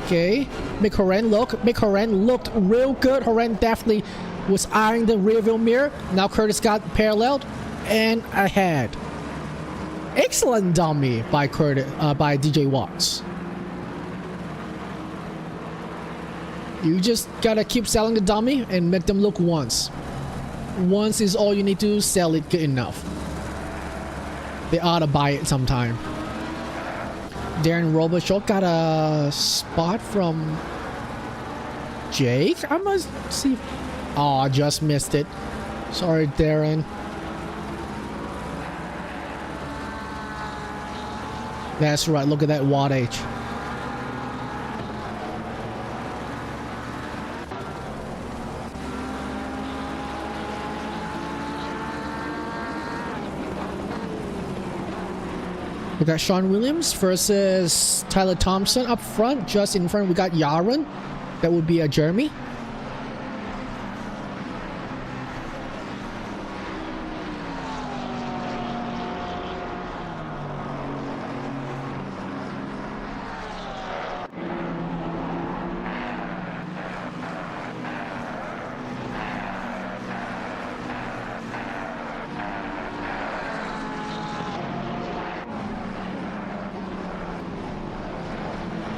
Okay. Make Horan look. Make Horan looked real good. Horan definitely was eyeing the rearview mirror. Now Curtis got paralleled and ahead. Excellent dummy by by DJ Watts. You just gotta keep selling the dummy and make them look once. Once is all you need to sell it good enough. They ought to buy it sometime. Darren Robichaud got a spot from Jake. I must see. Oh, I just missed it. Sorry, Darren. That's right. Look at that wattage. We got Sean Williams versus Tyler Thompson up front. Just in front, we got Yaron. That would be a Jeremy.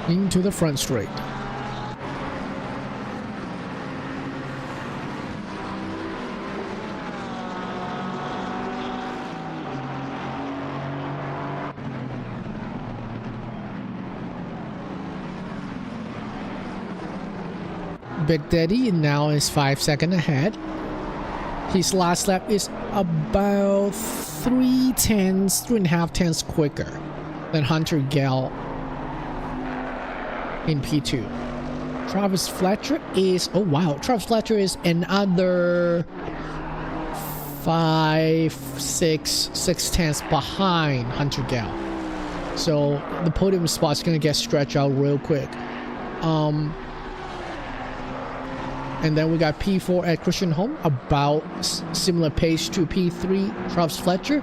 Into the front straight. Big Daddy now is 5 seconds ahead. His last lap is about 3.5 tenths quicker than Hunter Gale in P2. Travis Fletcher is, oh wow, Travis Fletcher is another 6 tenths behind Hunter Gale. So the podium spot's gonna get stretched out real quick. And then we got P4 at Christian Holm, about similar pace to P3 Travis Fletcher.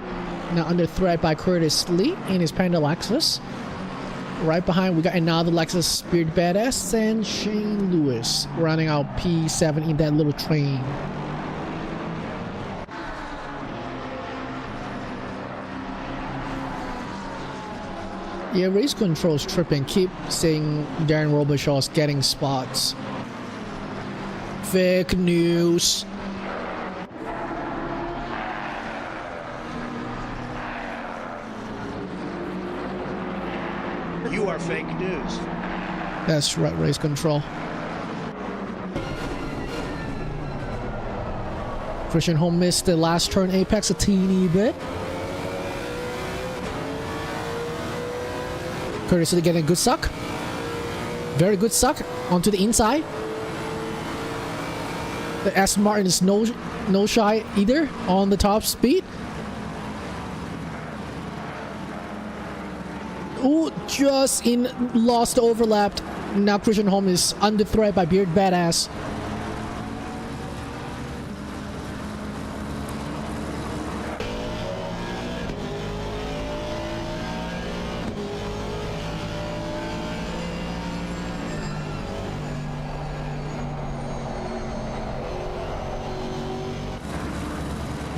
Now under threat by Curtis Lee in his Panda Lexus. Right behind, we got another Lexus Spirit Badass and Shane Lewis running out P7 in that little train. Yeah, race control's tripping. Keep seeing Darren Robishaw's getting spots. Fake news. You are fake news. That's right, race control. Christian Holm missed the last turn apex a teeny bit. Curtis Lee getting a good suck. Very good suck onto the inside. The Aston Martin is no shy either on the top speed. Ooh, just lost the overlap. Now Christian Horner is under threat by Beard Badass.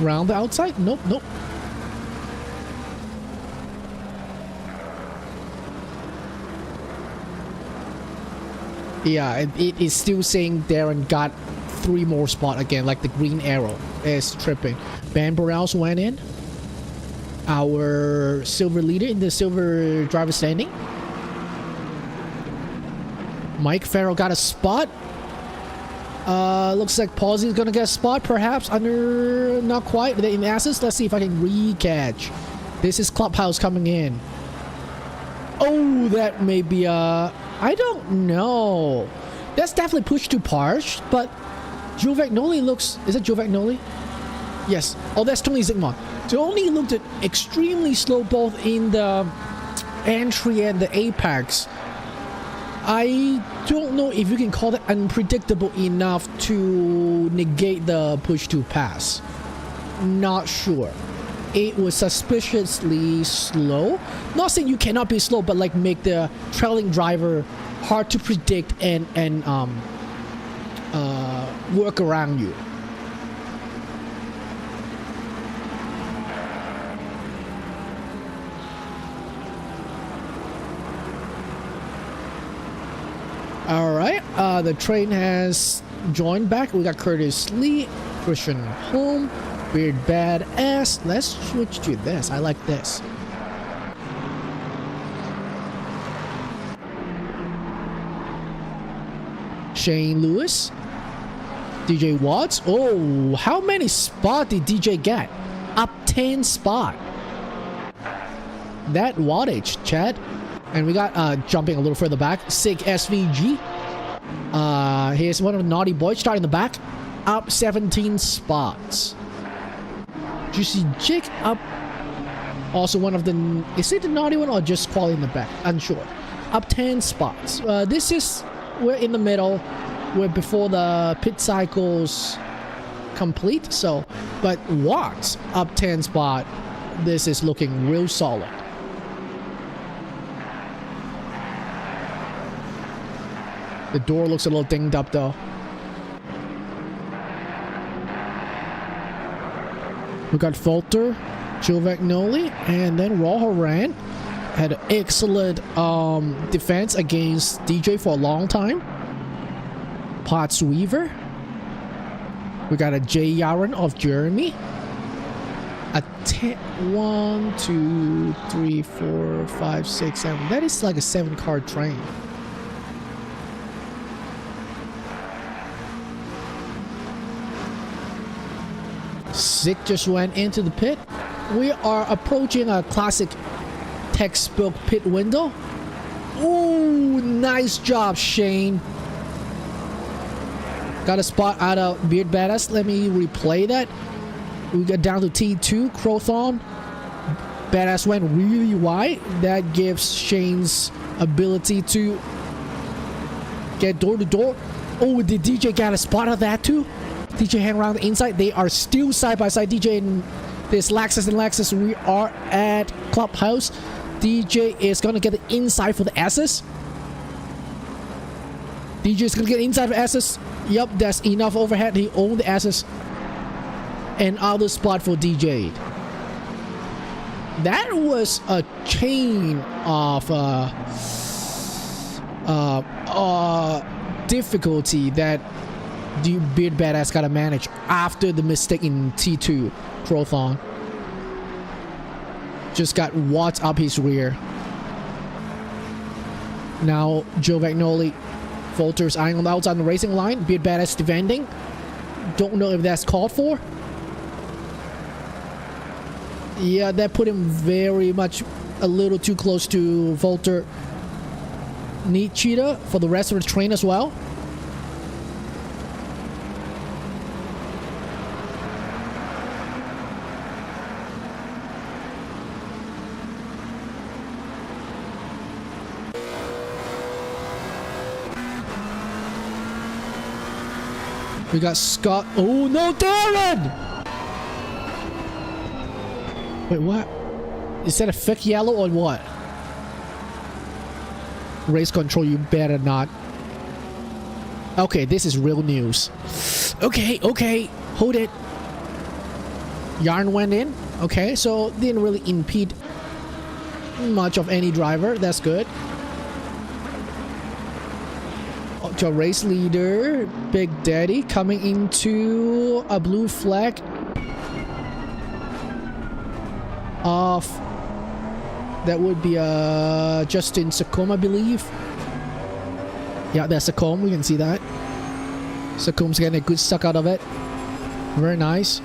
Round the outside? Nope. Yeah, it is still saying Darren got 3 more spots again, like the green arrow is tripping. Ben Burrell's went in. Our silver leader in the silver driver standing. Mike Farrell got a spot. Looks like Pawsey's gonna get a spot, perhaps under, not quite, in assets. Let's see if I can re-catch. This is Clubhouse coming in. Oh, that may be I don't know. That's definitely pushed to Parch, but Joe Vagnoli looks... Is it Joe Vagnoli? Yes. Oh, that's Tony Zygmunt. Tony looked at extremely slow both in the entry and the apex. I don't know if you can call that unpredictable enough to negate the push to pass. Not sure. It was suspiciously slow. Not saying you cannot be slow, but like make the trailing driver hard to predict and work around you. All right, the train has joined back. We got Curtis Lee, Christian Holm, Beard Badass. Let's switch to this. I like this. Shane Lewis, DJ Watts. Oh, how many spots did DJ get? Up 10 spot. That wattage, Chad. And we got jumping a little further back, Sig SVG. Here's one of the naughty boys starting in the back, up 17 spots. Juicy Jig up, also one of the, is it the naughty one or just quality in the back? Unsure. Up 10 spots. This is, we're in the middle, we're before the pit cycles complete. So, but Watts up 10 spot. This is looking real solid. The door looks a little dinged up though. We got Volter, Joe Vagnoli, and then Raw Horan had an excellent defense against DJ for a long time. Potts Weaver. We got a Jay Yaron of Jeremy. A 1, 2, 3, 4, 5, 6, 7. That is like a 7-car train. Zick just went into the pit. We are approaching a classic textbook pit window. Ooh, nice job, Shane. Got a spot out of Beard Badass. Let me replay that. We got down to T2, Crowthon. Badass went really wide. That gives Shane's ability to get door to door. Oh, did DJ get a spot of that too? DJ hang around the inside. They are still side by side. DJ and this Lexus and Lexus. We are at Clubhouse. DJ is gonna get the inside for the S's. DJ is gonna get inside for S's. Yep, that's enough overhead. He owned the S's. And other spot for DJ. That was a chain of difficulty that the Beard Badass gotta manage after the mistake in T2 Crowthon. Just got Watts up his rear. Now Joe Vagnoli, Volter's eyeing on the outside on the racing line. Beard Badass defending. Don't know if that's called for. Yeah, that put him very much a little too close to Volter. Neat cheetah for the rest of the train as well. We got Scott. Oh no, Darren! Wait, what? Is that a fake yellow or what? Race control, you better not. Okay, this is real news. Okay, okay, hold it. Yarn went in. Okay, so didn't really impede much of any driver. That's good. To race leader, Big Daddy coming into a blue flag of that would be Justin Sacombe, I believe. Yeah, that's Sacombe. We can see that. Sacombe's getting a good suck out of it. Very nice.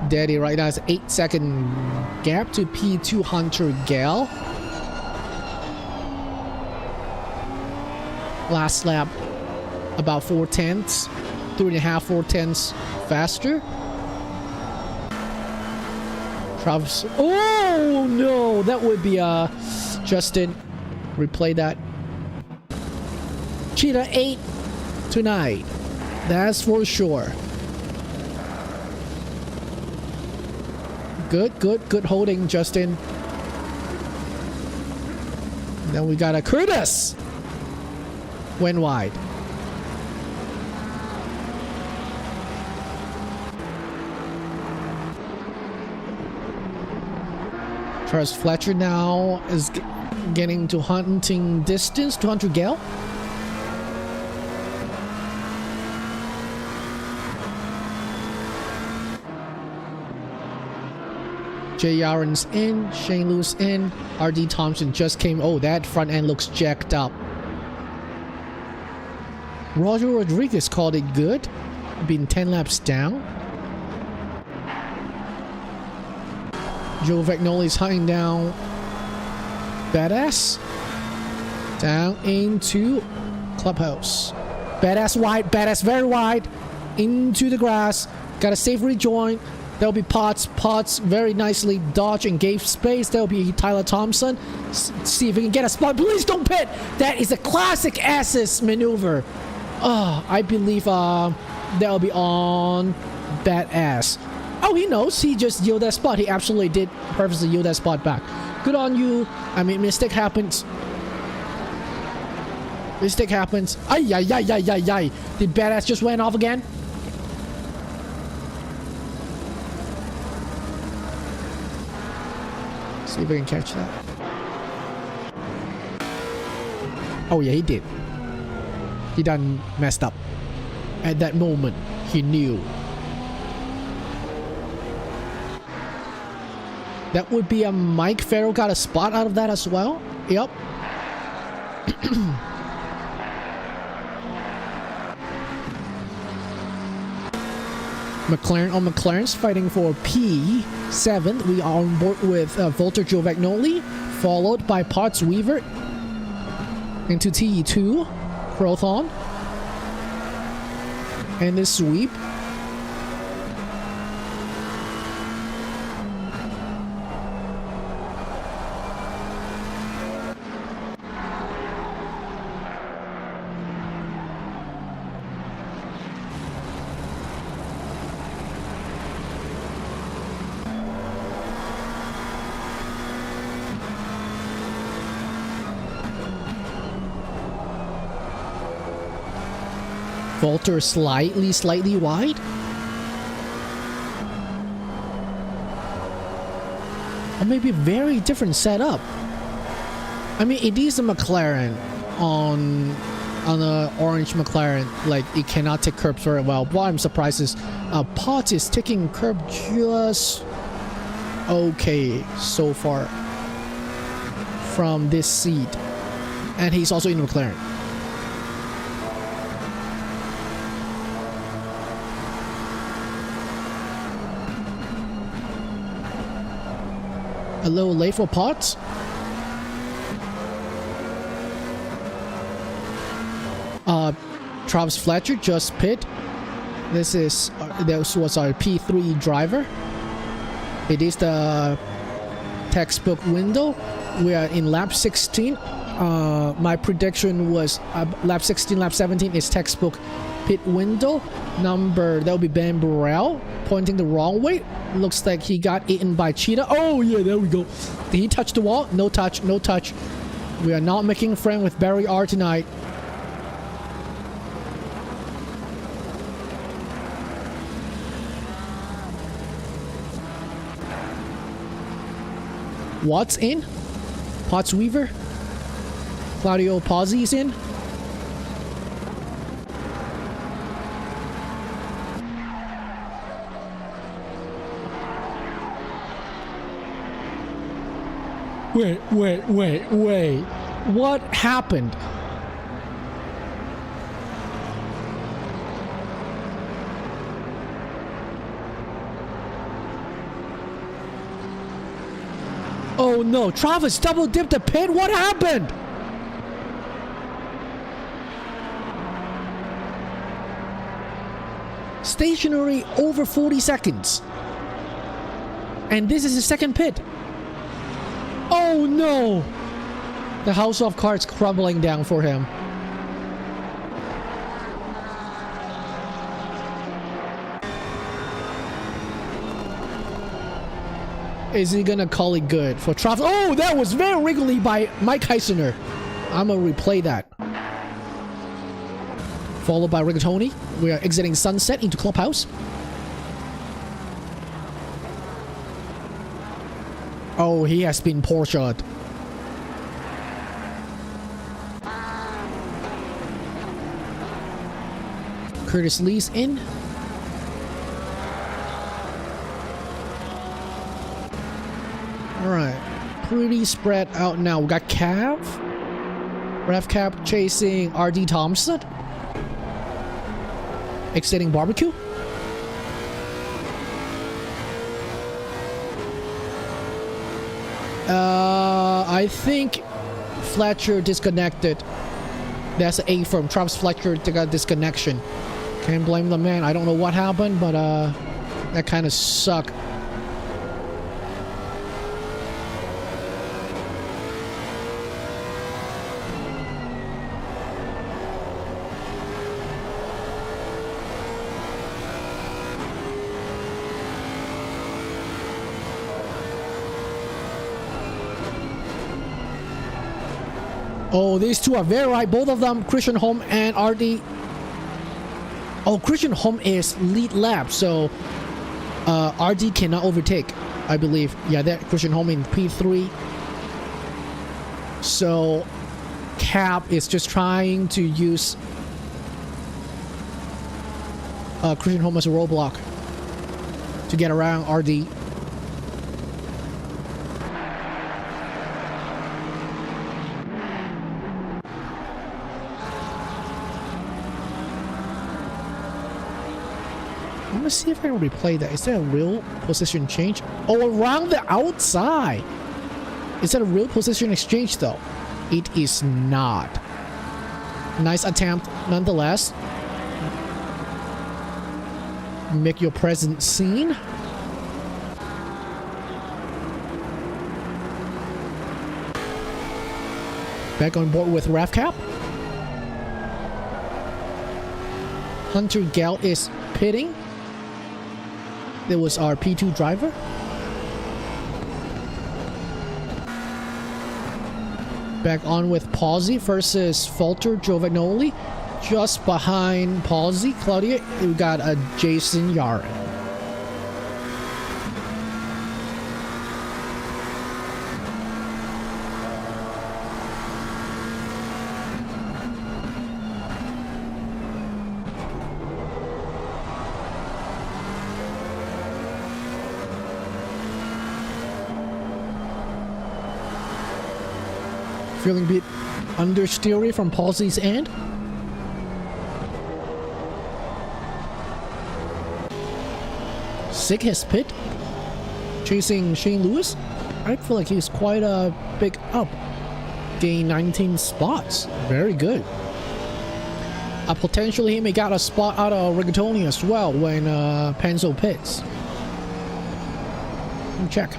Daddy right now has 8-second gap to P2 Hunter Gal. Last lap about 4/10, 3.5, 4/10 faster. Travis. Oh no, that would be Justin. Replay that. Cheetah 8 tonight. That's for sure. Good holding, Justin. Then we got a Curtis. Went wide. Charles Fletcher now is getting to hunting distance to Hunter Gale. Jay Yaren's in, Shane Lewis in, RD Thompson just came. Oh, that front end looks jacked up. Roger Rodriguez called it good. Been 10 laps down. Joe Vagnoli's hunting down Badass. Down into Clubhouse. Badass wide, Badass very wide. Into the grass. Got a safe rejoin. There'll be Potts very nicely dodge and gave space. There'll be Tyler Thompson. See if we can get a spot. Please don't pit. That is a classic assist maneuver. I believe that'll be on Badass. Oh, he knows. He just yielded that spot. He absolutely did purposely yield that spot back. Good on you. I mean, mistake happens. Mistake happens. Ay. Did Badass just went off again? See if we can catch that. Oh yeah, he did. He done messed up. At that moment, he knew. That would be a Mike Farrell got a spot out of that as well. Yep. McLaren's fighting for P7. We are on board with Volter Giovagnoli, followed by Parts Weaver into TE2, Prothon, and this sweep. Volter slightly wide. Or maybe a very different setup. I mean, it is a McLaren on a orange McLaren. Like, it cannot take curbs very well. What I'm surprised is Potts is taking curb just okay so far from this seat. And he's also in McLaren. A little late for Potts. Travis Fletcher just pit. This was our P3 driver. It is the textbook window. We are in lap 16. My prediction was lap 16, lap 17 is textbook pit window. That'll be Ben Burrell pointing the wrong way. Looks like he got eaten by cheetah. Oh yeah, there we go. Did he touch the wall? No touch, no touch. We are not making friend with Barry R tonight. Watts in. Potts Weaver. Claudio Pozzi's in. Wait. What happened? Oh no, Travis double dipped the pit? What happened? Stationary over 40 seconds. And this is his second pit. Oh no! The house of cards crumbling down for him. Is he gonna call it good for Travis? Oh, that was very wriggly by Mike Heisner. I'm gonna replay that. Followed by Rigatoni. We are exiting Sunset into Clubhouse. Oh, he has been Porsche'd. Curtis Lee's in. Alright. Pretty spread out now. We got Cav. RevCap chasing RD Thompson. Exiting Barbecue. I think Fletcher disconnected. That's an A from Travis Fletcher. They got disconnection. Can't blame the man. I don't know what happened, but that kind of sucked. Oh, these two are very right. Both of them, Christian Holm and RD. Oh, Christian Holm is lead lap, so RD cannot overtake, I believe. Yeah, that Christian Holm in P3. So Cap is just trying to use Christian Holm as a roadblock to get around RD. Let me see if I can replay that. Is that a real position change? Oh, around the outside. Is that a real position exchange though? It is not. Nice attempt nonetheless. Make your presence seen. Back on board with RevCap. Hunter Gal is pitting. There was our P2 driver. Back on with Pawsey versus Falter Giovagnoli. Just behind Pawsey, Claudia, we got a Jason Yara. Feeling a bit understeery from Pawsey's end. Sig has pit. Chasing Shane Lewis. I feel like he's quite a big up. Gain 19 spots. Very good. Potentially he may got a spot out of Rigatoni as well when Penzo pits. Check.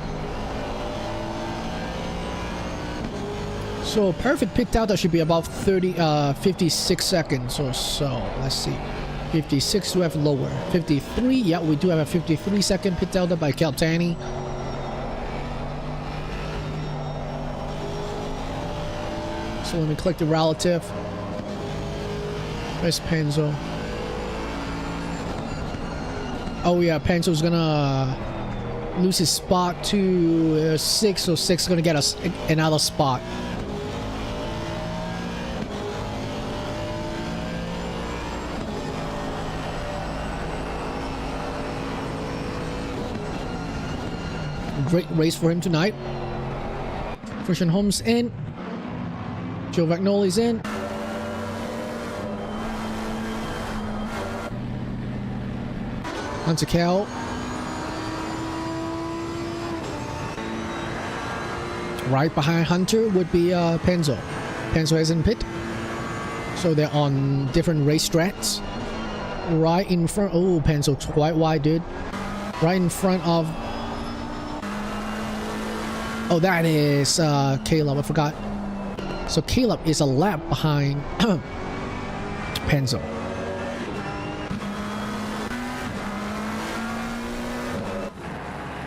So perfect pit delta should be about 56 seconds or so. Let's see. 56 we have lower. 53, yeah, we do have a 53-second pit delta by Kyalami. So let me click the relative. Where's Penzo? Oh yeah, Penzo's gonna lose his spot to 6, so 6 is gonna get us another spot. Great race for him tonight. Christian Holmes in. Joe Vagnoli's in. Hunter Cal. Right behind Hunter would be Penzo. Penzo is in pit. So they're on different race strats. Right in front. Oh, Penzo quite wide, dude. Right in front of. Oh, that is Caleb. I forgot. So Caleb is a lap behind Penzo.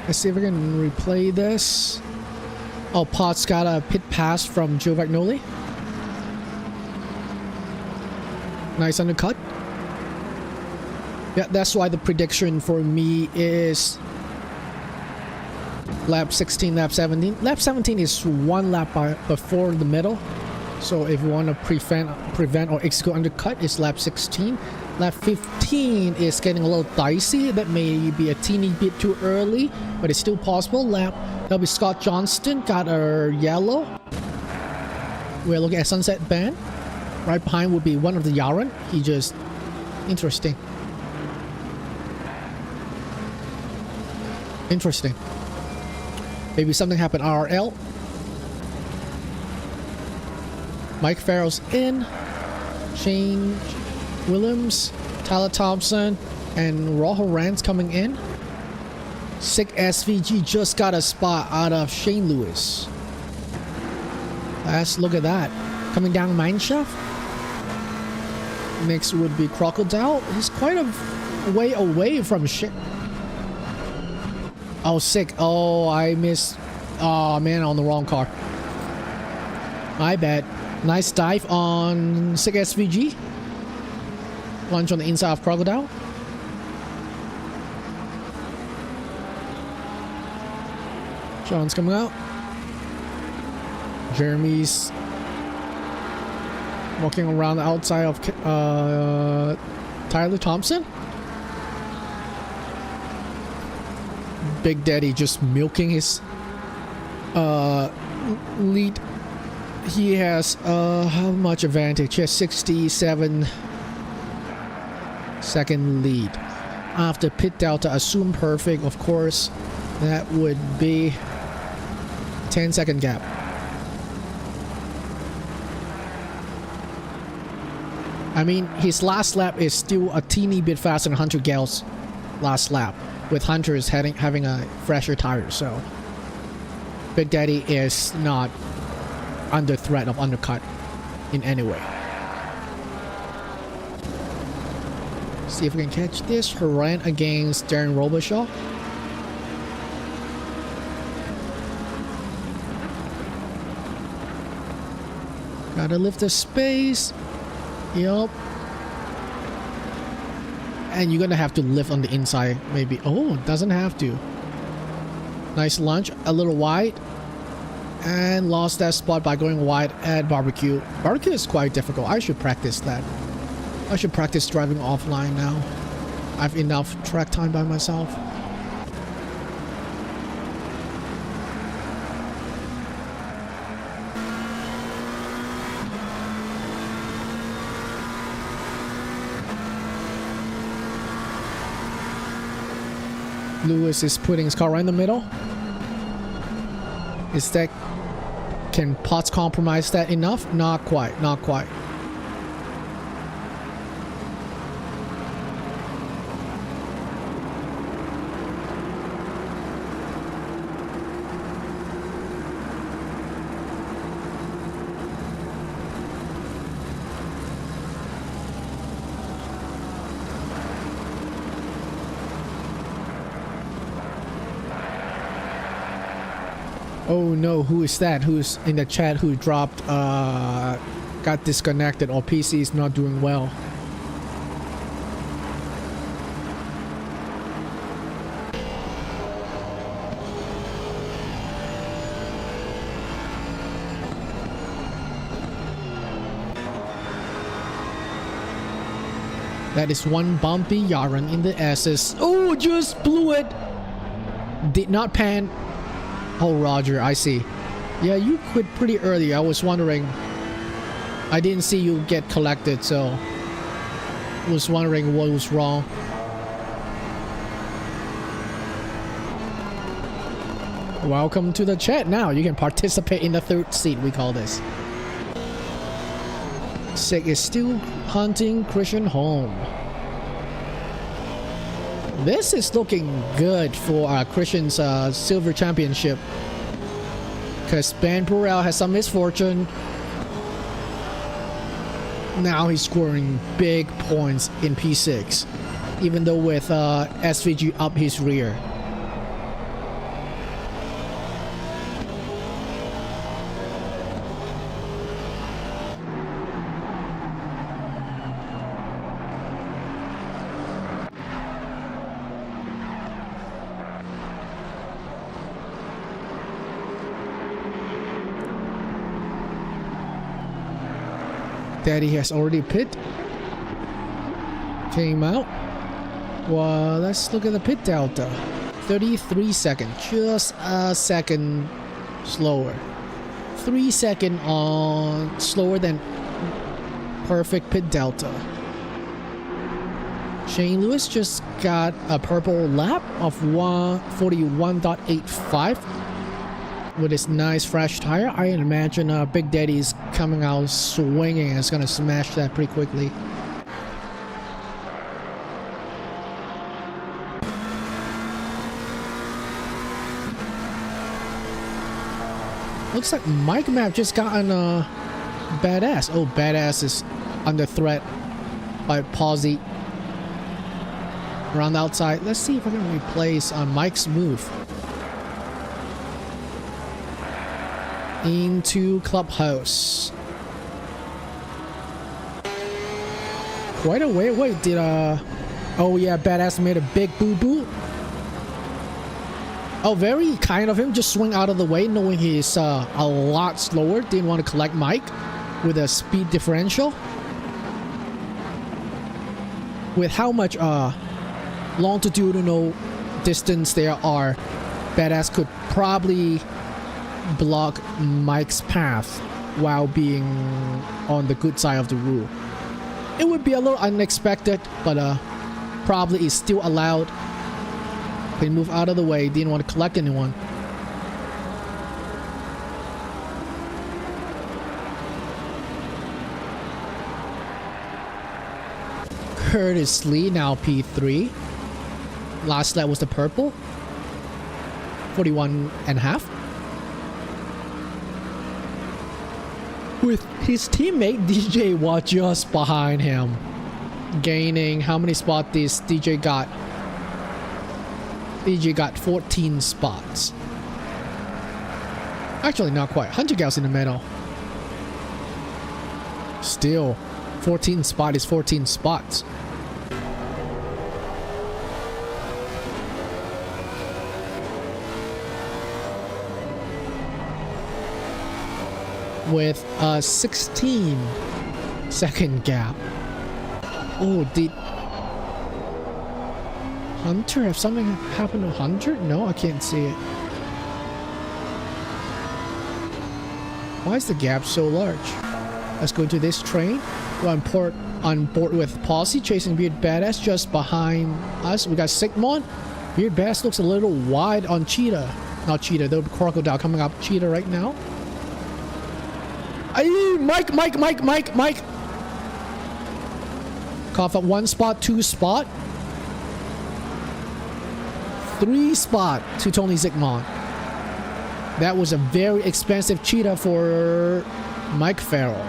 Let's see if we can replay this. Oh, Potts got a pit pass from Joe Vagnoli. Nice undercut. Yeah, that's why the prediction for me is lap 16, lap 17. Lap 17 is one lap before the middle. So if you want to prevent or execute undercut, it's lap 16. Lap 15 is getting a little dicey. That may be a teeny bit too early, but it's still possible. That'll be Scott Johnston, got a yellow. We're looking at Sunset Band. Right behind would be one of the Yaran. He just... Interesting. Interesting. Maybe something happened RL. Mike Farrell's in. Shane Williams, Tyler Thompson, and Rahul Rance coming in. Sick SVG just got a spot out of Shane Lewis. Let's look at that. Coming down Mineshaft. Next would be Crocodile. He's quite a way away from shit. Oh, sick. Oh, I missed. Oh, man, on the wrong car. My bad. Nice dive on Sick SVG. Lunge on the inside of Crocodile. John's coming out. Jeremy's walking around the outside of Tyler Thompson. Big Daddy just milking his lead. He has how much advantage? He has 67 second lead. After pit delta assume perfect, of course, that would be 10-second gap. I mean, his last lap is still a teeny bit faster than Hunter Gale's last lap, with Hunter is having a fresher tire, so Big Daddy is not under threat of undercut in any way. See if we can catch this. Haran against Darren Robichaud. Gotta lift the space. Yup. And you're gonna have to lift on the inside, maybe. Oh, doesn't have to. Nice lunge, a little wide. And lost that spot by going wide at Barbecue. Barbecue is quite difficult. I should practice that. I should practice driving offline now. I have enough track time by myself. Lewis is putting his car right in the middle. Is that... Can Potts compromise that enough? Not quite, not quite. Oh no, who is that? Who's in the chat who dropped, got disconnected, or PC is not doing well? That is one bumpy Yaran in the S's. Oh, just blew it. Did not pan. Oh, Roger, I see. Yeah, you quit pretty early. I was wondering. I didn't see you get collected, so was wondering what was wrong. Welcome to the chat. Now you can participate in the third seat, we call this. Sig is still hunting Christian home. This is looking good for Christian's silver championship, because Ben Burrell has some misfortune. Now he's scoring big points in P6, even though with SVG up his rear. Daddy has already pit. Came out. Well, let's look at the pit delta. 33 seconds. Just a second slower. 3 seconds on slower than perfect pit delta. Shane Lewis just got a purple lap of 141.85. With his nice fresh tire. I imagine Big Daddy's coming out swinging and is gonna smash that pretty quickly. Looks like Mike Map just gotten Badass. Oh, Badass is under threat by Posey. Around the outside. Let's see if I can replace Mike's move. Into Clubhouse. Quite a way. Wait, did oh yeah, Badass made a big boo-boo. Oh, very kind of him. Just swing out of the way, knowing he's a lot slower. Didn't want to collect Mike with a speed differential. With how much longitudinal distance there are, Badass could probably block Mike's path while being on the good side of the rule. It would be a little unexpected, but probably is still allowed. They move out of the way, didn't want to collect anyone. Curtis Lee now P3. Last lap was the purple. 41.5. With his teammate DJ Watt just behind him. Gaining how many spots this DJ got? DJ got 14 spots. Actually, not quite. 100 gals in the middle. Still, 14 spot is 14 spots. With a 16-second gap. Oh, did Hunter have something happen to Hunter? No, I can't see it. Why is the gap so large? Let's go to this train. We're on board with Posse, chasing Beard Badass just behind us. We got Sigmon. Beard Badass looks a little wide on Cheetah. Not Cheetah, the Crocodile coming up Cheetah right now. Mike! Cough up 1 spot, 2 spot. 3 spot to Tony Zygmunt. That was a very expensive cheetah for Mike Farrell.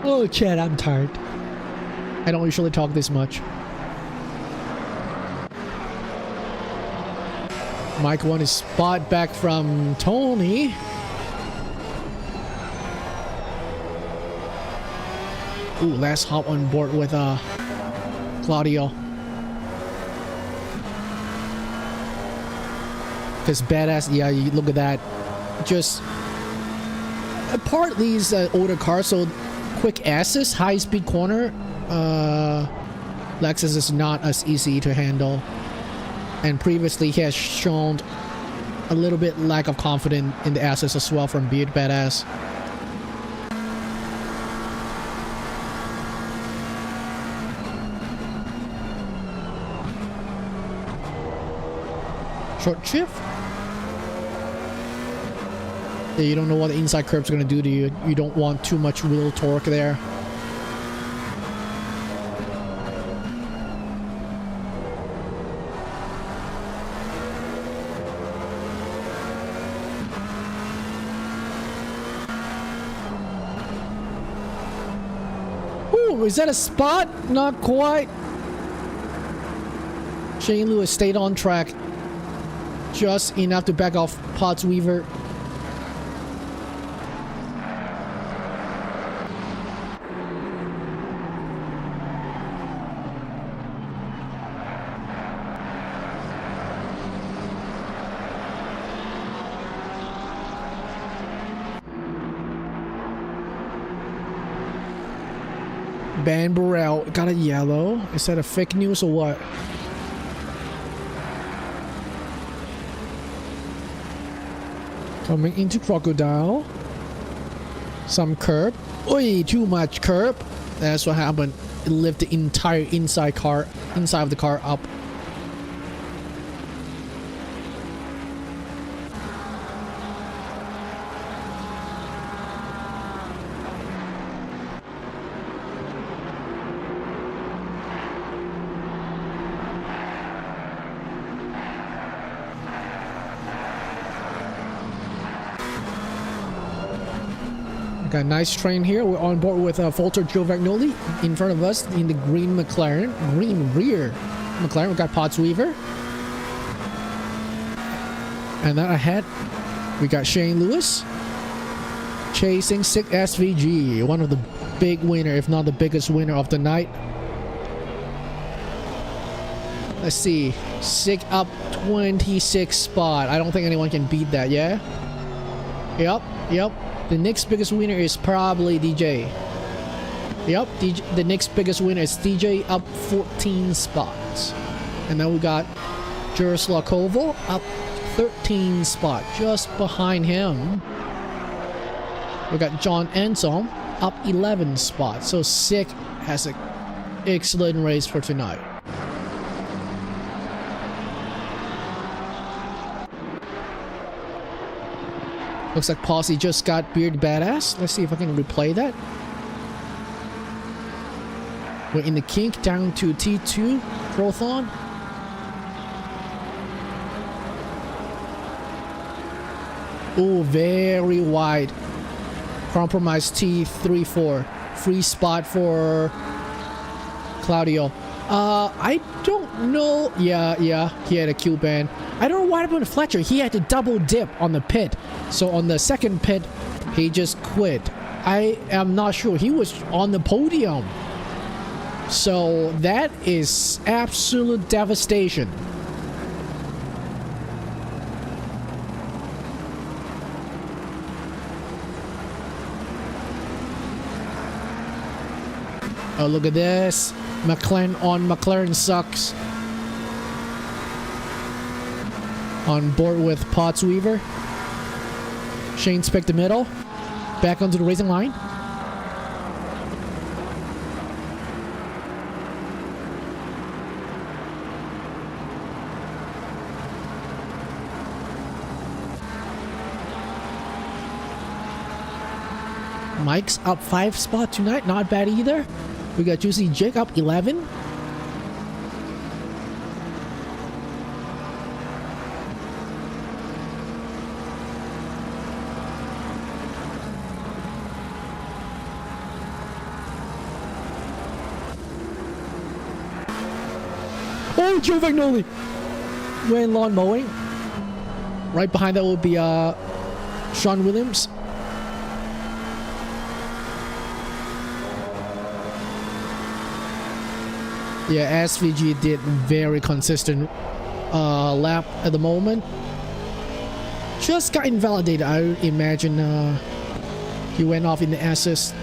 Oh, Chad, I'm tired. I don't usually talk this much. Mike won his spot back from Tony. Ooh, let's hop on board with Claudio. Because badass, yeah, you look at that. Just apart these older cars, so quick assist, high speed corner, Lexus is not as easy to handle. And previously he has shown a little bit lack of confidence in the assist as well from Beard Badass. Short shift. Yeah, you don't know what the inside curve's gonna do to you. You don't want too much wheel torque there. Ooh, is that a spot? Not quite. Shane Lewis stayed on track. Just enough to back off Potts Weaver. Van Burrell got a yellow. Is that a fake news or what? Coming into Crocodile. Some curb. Oi, too much curb. That's what happened. It lifted the entire inside of the car up. Got a nice train here. We're on board with Volter Joe Vagnoli in front of us in the green McLaren. Green rear McLaren. We got Potts Weaver. And then ahead, we got Shane Lewis chasing SICK SVG. One of the big winner, if not the biggest winner of the night. Let's see. SICK up 26 spot. I don't think anyone can beat that, yeah? Yep. The next biggest winner is probably DJ. Yep, the next biggest winner is DJ up 14 spots. And then we got Jaroslakovo up 13 spots. Just behind him, we got John Ensom up 11 spots. So SICK has an excellent race for tonight. Looks like Posse just got Beard Badass. Let's see if I can replay that. We're in the kink down to T2 Prothon. Oh, very wide. Compromise T3-4. Free spot for Claudio. I don't know. Yeah, he had a Q ban. I don't know what happened to Fletcher. He had to double dip on the pit. So on the second pit, he just quit. I am not sure. He was on the podium. So that is absolute devastation. Oh, look at this. McLaren on McLaren sucks. On board with Potts Weaver. Shane's picked the middle. Back onto the racing line. Mike's up 5 spot tonight. Not bad either. We got Juicy Jake up 11. Oh, Joe Vagnoli went lawn mowing. Right behind that will be Sean Williams. Yeah, SVG did very consistent lap at the moment. Just got invalidated. I imagine he went off in the assist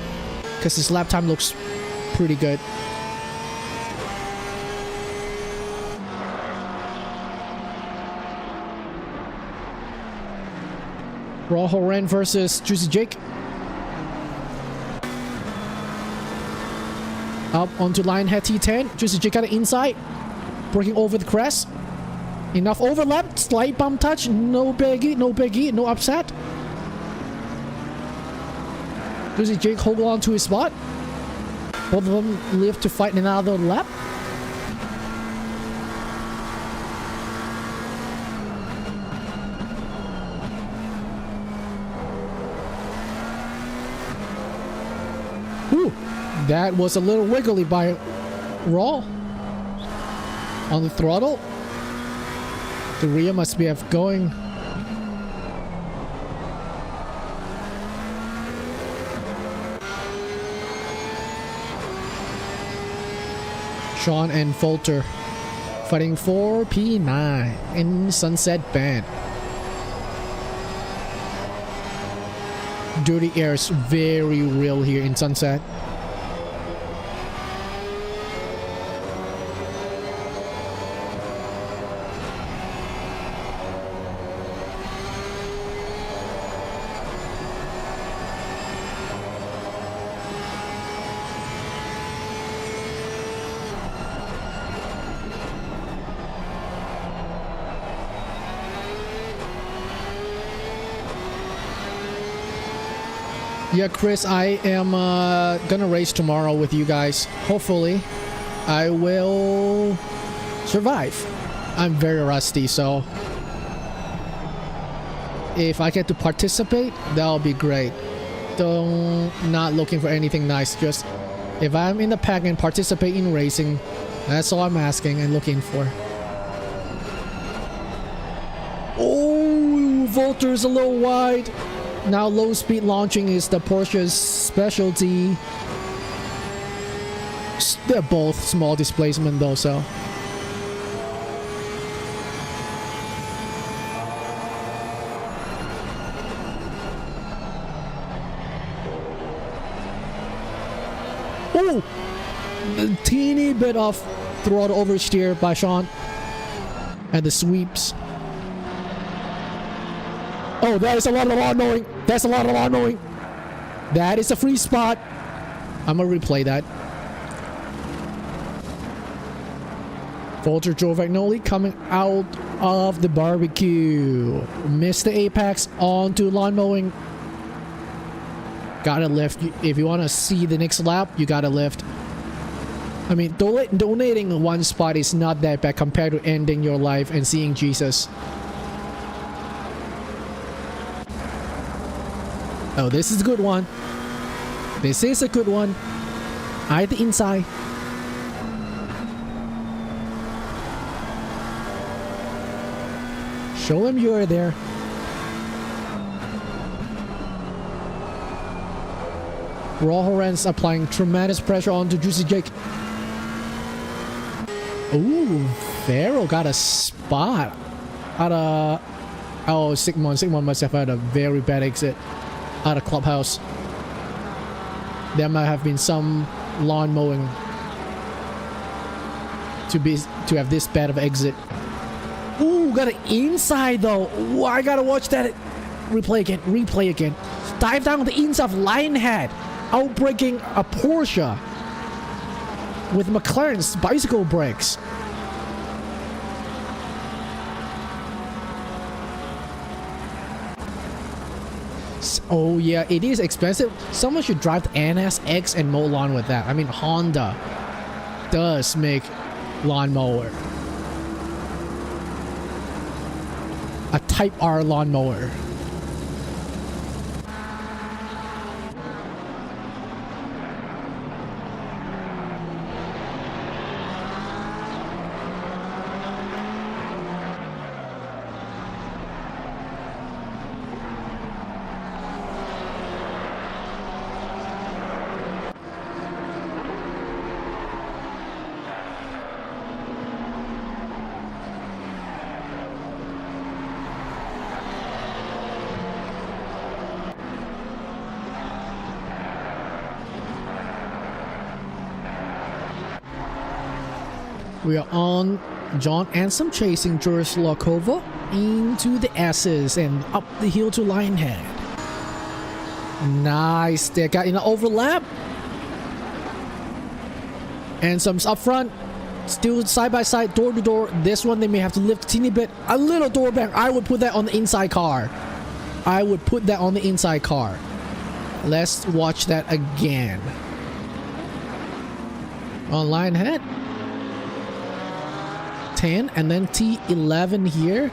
because his lap time looks pretty good. Rojo Ren versus Juicy Jake. Up onto Lionhead T10. Juicy Jake got it inside. Breaking over the crest. Enough overlap. Slight bump touch. No biggie. No biggie. No upset. Juicy Jake hold on to his spot. Both of them live to fight another lap. Ooh, that was a little wiggly by Raw on the throttle. The rear must be going. Sean and Folter fighting for P9 in Sunset Bend. Dirty air is very real here in Sunset. Yeah, Chris, I am gonna race tomorrow with you guys. Hopefully, I will survive. I'm very rusty, so if I get to participate, that'll be great. Though not looking for anything nice, just if I'm in the pack and participate in racing, that's all I'm asking and looking for. Oh, Volter's a little wide. Now low speed launching is the Porsche's specialty. They're both small displacement though, so. Oh! A teeny bit of throttle oversteer by Sean. And the sweeps. Oh, that is a lot of lawn mowing. That's a lot of lawn mowing. That is a free spot. I'm gonna replay that. Volter Joe Vagnoli coming out of the barbecue. Missed the apex onto lawn mowing. Gotta lift. If you want to see the next lap, you gotta lift. I mean, donating one spot is not that bad compared to ending your life and seeing Jesus. Oh, this is a good one. This is a good one. Eye the inside. Show them you are there. Raw Horens applying tremendous pressure onto Juicy Jake. Ooh, Pharaoh got a spot. Oh, Sigmund. Sigmund must have had a very bad exit out of clubhouse. There might have been some lawn mowing to have this bad of exit. Ooh, got it inside though. Ooh, I gotta watch that. Replay again. Replay again. Dive down the inside of Lionhead, outbraking a Porsche with McLaren's bicycle brakes. Oh yeah, it is expensive. Someone should drive the NSX and mow lawn with that. I mean, Honda does make lawnmower. A Type R lawnmower. We are on John Ansem chasing Juris Lokova into the S's and up the hill to Lionhead. Nice. They got in an overlap. And some up front. Still side by side, door to door. This one they may have to lift a teeny bit. A little door back. I would put that on the inside car. I would put that on the inside car. Let's watch that again. On Lionhead. 10 and then T11 here.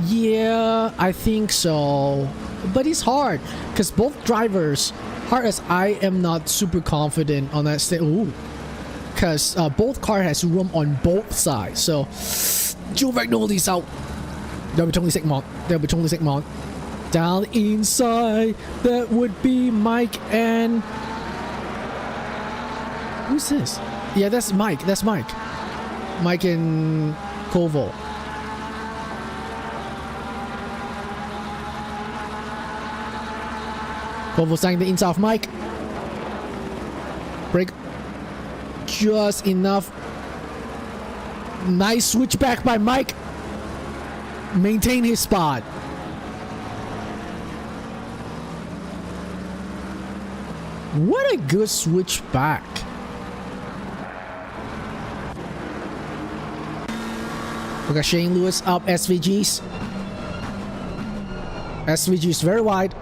Yeah, I think so. But it's hard because both drivers, hard as I am not super confident on that stage. Ooh. Because both car has room on both sides. So Joe Vagnoli's out. There'll be Tony Sigmund. There'll be Tony Sigmund. Down inside, that would be Mike and... Who's this? Yeah, that's Mike. That's Mike. Mike and Koval. Koval starting the inside of Mike. Break. Just enough. Nice switchback by Mike. Maintain his spot. What a good switchback. We got Shane Lewis up SVGs. SVGs very wide.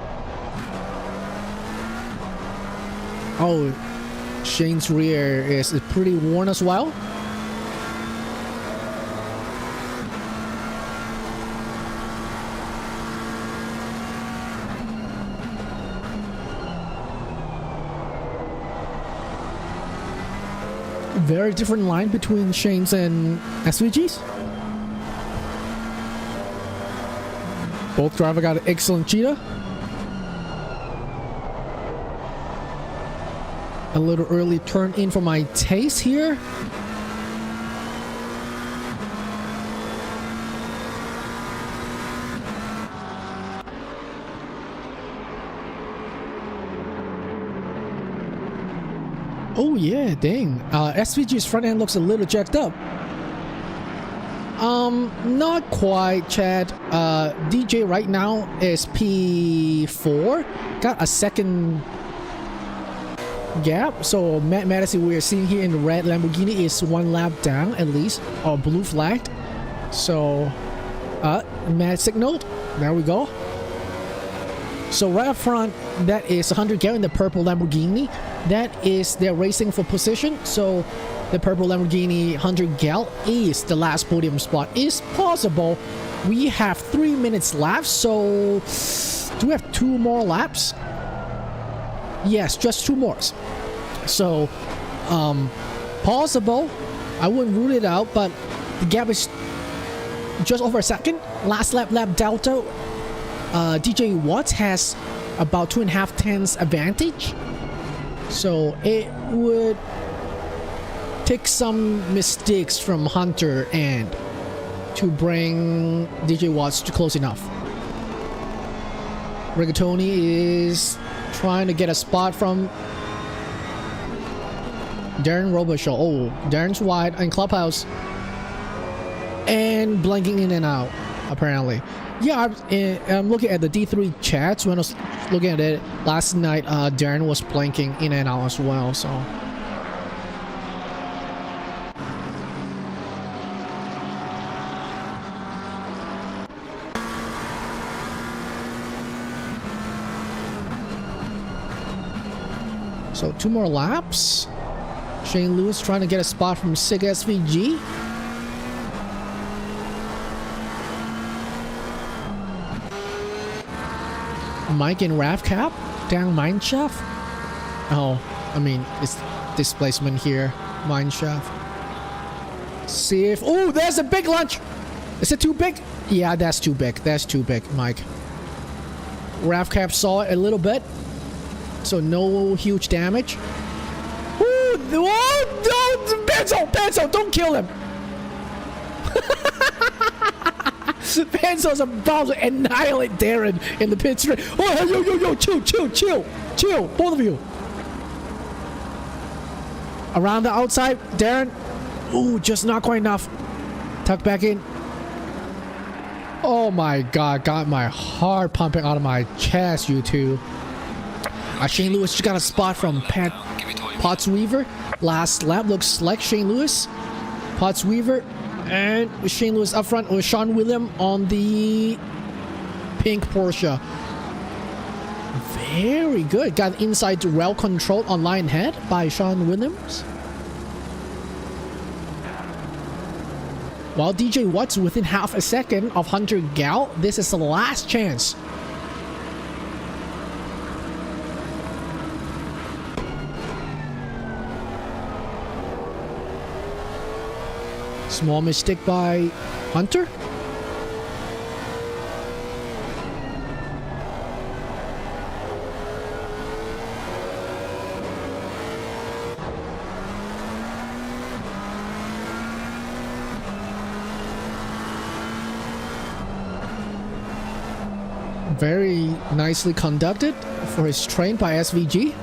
Oh, Shane's rear is pretty worn as well. Very different line between Shane's and SVG's. Both drivers got an excellent cheetah. A little early turn in for my taste here. Oh yeah, dang. SVG's front end looks a little jacked up. Not quite, Chad. DJ right now is P4. Got a second gap. So Matt Madison we are seeing here in the red Lamborghini is one lap down at least, or blue flagged. So Matt signaled. There we go. So right up front, that is 100 Gal in the purple Lamborghini. That is they're racing for position. So the purple Lamborghini 100 Gal is the last podium spot. Is possible. We have 3 minutes left. So do we have 2 more laps? Yes, just 2 more. So possible. I wouldn't rule it out, but the gap is just over a second. Last lap delta. DJ Watts has about 2.5 tenths advantage. So it would take some mistakes from Hunter and to bring DJ Watts to close enough. Rigatoni is trying to get a spot from Darren Robichaud. Oh, Darren's wide in clubhouse and blanking in and out apparently. Yeah, I'm looking at the D3 chats. When I was looking at it last night, Darren was blanking in and out as well, so. So 2 more laps. Shane Lewis trying to get a spot from SIG SVG. Mike and Ravcap down mineshaft. Oh, I mean it's displacement here. Mineshaft. See if oh, there's a big lunch. Is it too big? Yeah, that's too big. That's too big, Mike. Ravcap saw it a little bit, so no huge damage. Ooh, oh, no, Benzo, don't kill him. Benzo's about to annihilate Darren in the pit straight. Oh, yo, chill, both of you. Around the outside, Darren, Ooh, just not quite enough. Tuck back in. Oh my god, got my heart pumping out of my chest, you two. Shane Lewis just got a spot from Potts Weaver. Last lap looks like Shane Lewis. Potts Weaver and Shane Lewis up front with Sean William on the pink Porsche. Very good. Got inside well controlled on line head by Sean Williams. While DJ Watts within half a second of Hunter Gal, this is the last chance. Small mistake by Hunter. Very nicely conducted for his train by SVG.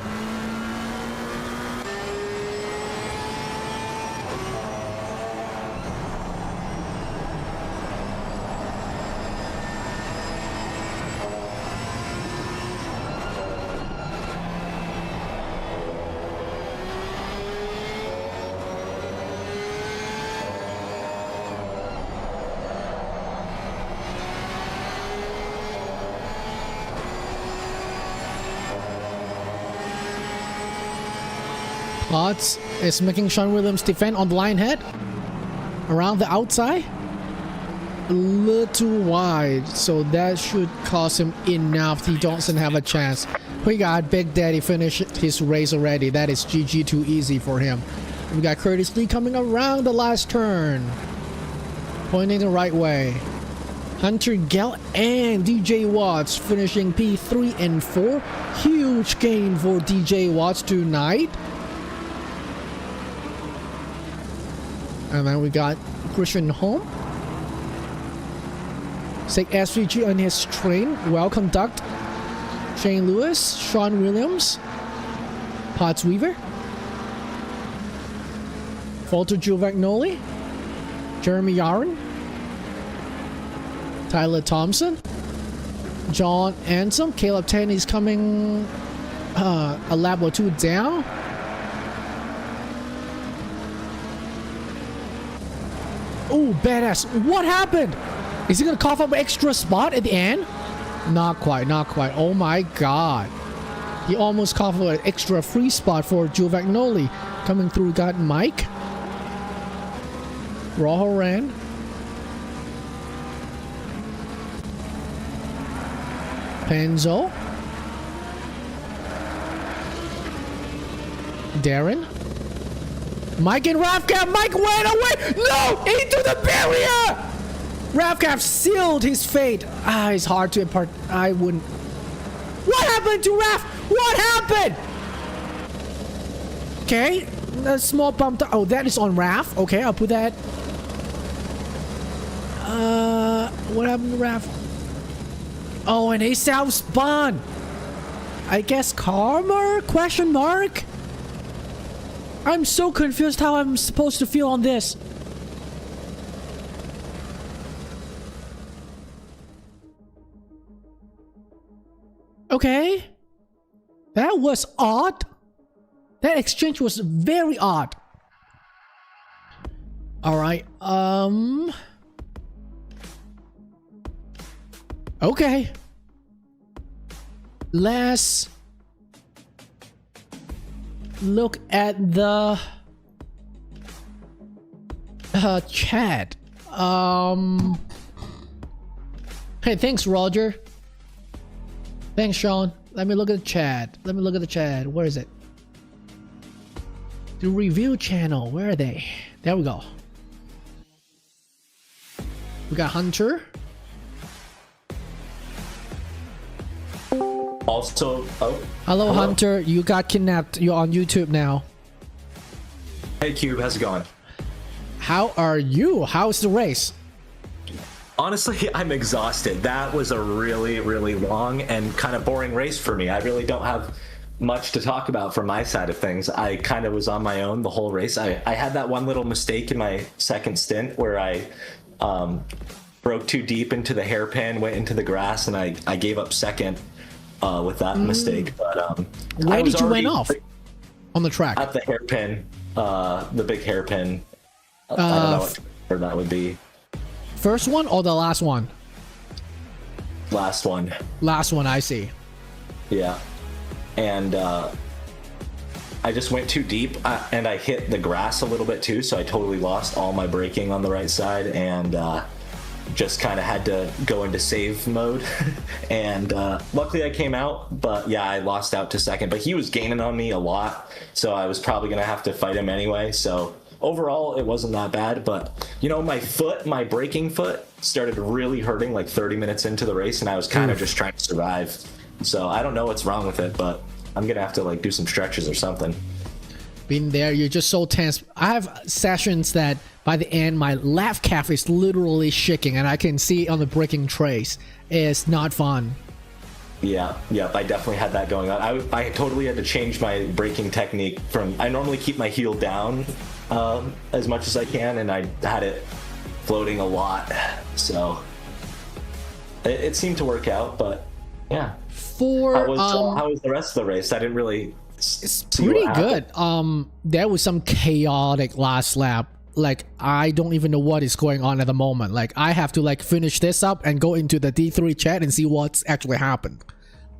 Potts is making Sean Williams defend on the line head. Around the outside. A little wide. So that should cost him enough. He doesn't have a chance. We got Big Daddy finished his race already. That is GG too easy for him. We got Curtis Lee coming around the last turn. Pointing the right way. Hunter Gell and DJ Watts finishing P3 and 4. Huge gain for DJ Watts tonight. And then we got Christian Holm. Sig SVG on his train. Well conduct. Shane Lewis. Sean Williams. Potts Weaver. Walter Giovagnoli. Jeremy Yaron. Tyler Thompson. John Ansom. Caleb Tenney's coming a lap or two down. Oh, badass. What happened? Is he going to cough up an extra spot at the end? Not quite, not quite. Oh my god. He almost coughed up an extra free spot for Giovagnoli. Coming through, got Mike. Rohoran. Penzo. Darren. Mike and Ravcap. Mike went away. No! Into the barrier! Ravcap sealed his fate. It's hard to impart. I wouldn't. What happened to Rav? What happened? Okay. A small bump. Oh, that is on Rav. Okay, I'll put that. What happened to Rav? Oh, and he self-spun. I guess karma? Question mark? I'm so confused how I'm supposed to feel on this. Okay. That was odd. That exchange was very odd. Alright, okay. Let's look at the chat. Hey, thanks, Roger. Thanks, Sean. Let me look at the chat. Let me look at the chat. Where is it? The review channel. Where are they? There we go. We got Hunter. Also, Hello, Hunter. You got kidnapped. You're on YouTube now. Hey Cube, how's it going? How are you? How's the race? Honestly, I'm exhausted. That was a really, really long and kind of boring race for me. I really don't have much to talk about from my side of things. I kind of was on my own the whole race. I had that one little mistake in my second stint where I broke too deep into the hairpin, went into the grass, and I gave up second with that mistake. But where did you went off on the track? At the hairpin, the big hairpin. I don't know what where that would be. First one or the last one? Last one. Last one, I see. Yeah. And I just went too deep, and I hit the grass a little bit too, so I totally lost all my braking on the right side, and just kind of had to go into save mode. And luckily I came out, but yeah, I lost out to second. But he was gaining on me a lot, so I was probably going to have to fight him anyway. So overall, it wasn't that bad. But, you know, my braking foot started really hurting like 30 minutes into the race, and I was kind of just trying to survive. So I don't know what's wrong with it, but I'm going to have to like do some stretches or something. Been there, you're just so tense. I have sessions that by the end, my left calf is literally shaking, and I can see on the braking trace. It's not fun. Yeah, I definitely had that going on. I totally had to change my braking technique from, I normally keep my heel down as much as I can, and I had it floating a lot. So it seemed to work out, but yeah. How was the rest of the race? I didn't really It's pretty good. There was some chaotic last lap. Like, I don't even know what is going on at the moment. Like, I have to like finish this up and go into the D3 chat and see what's actually happened.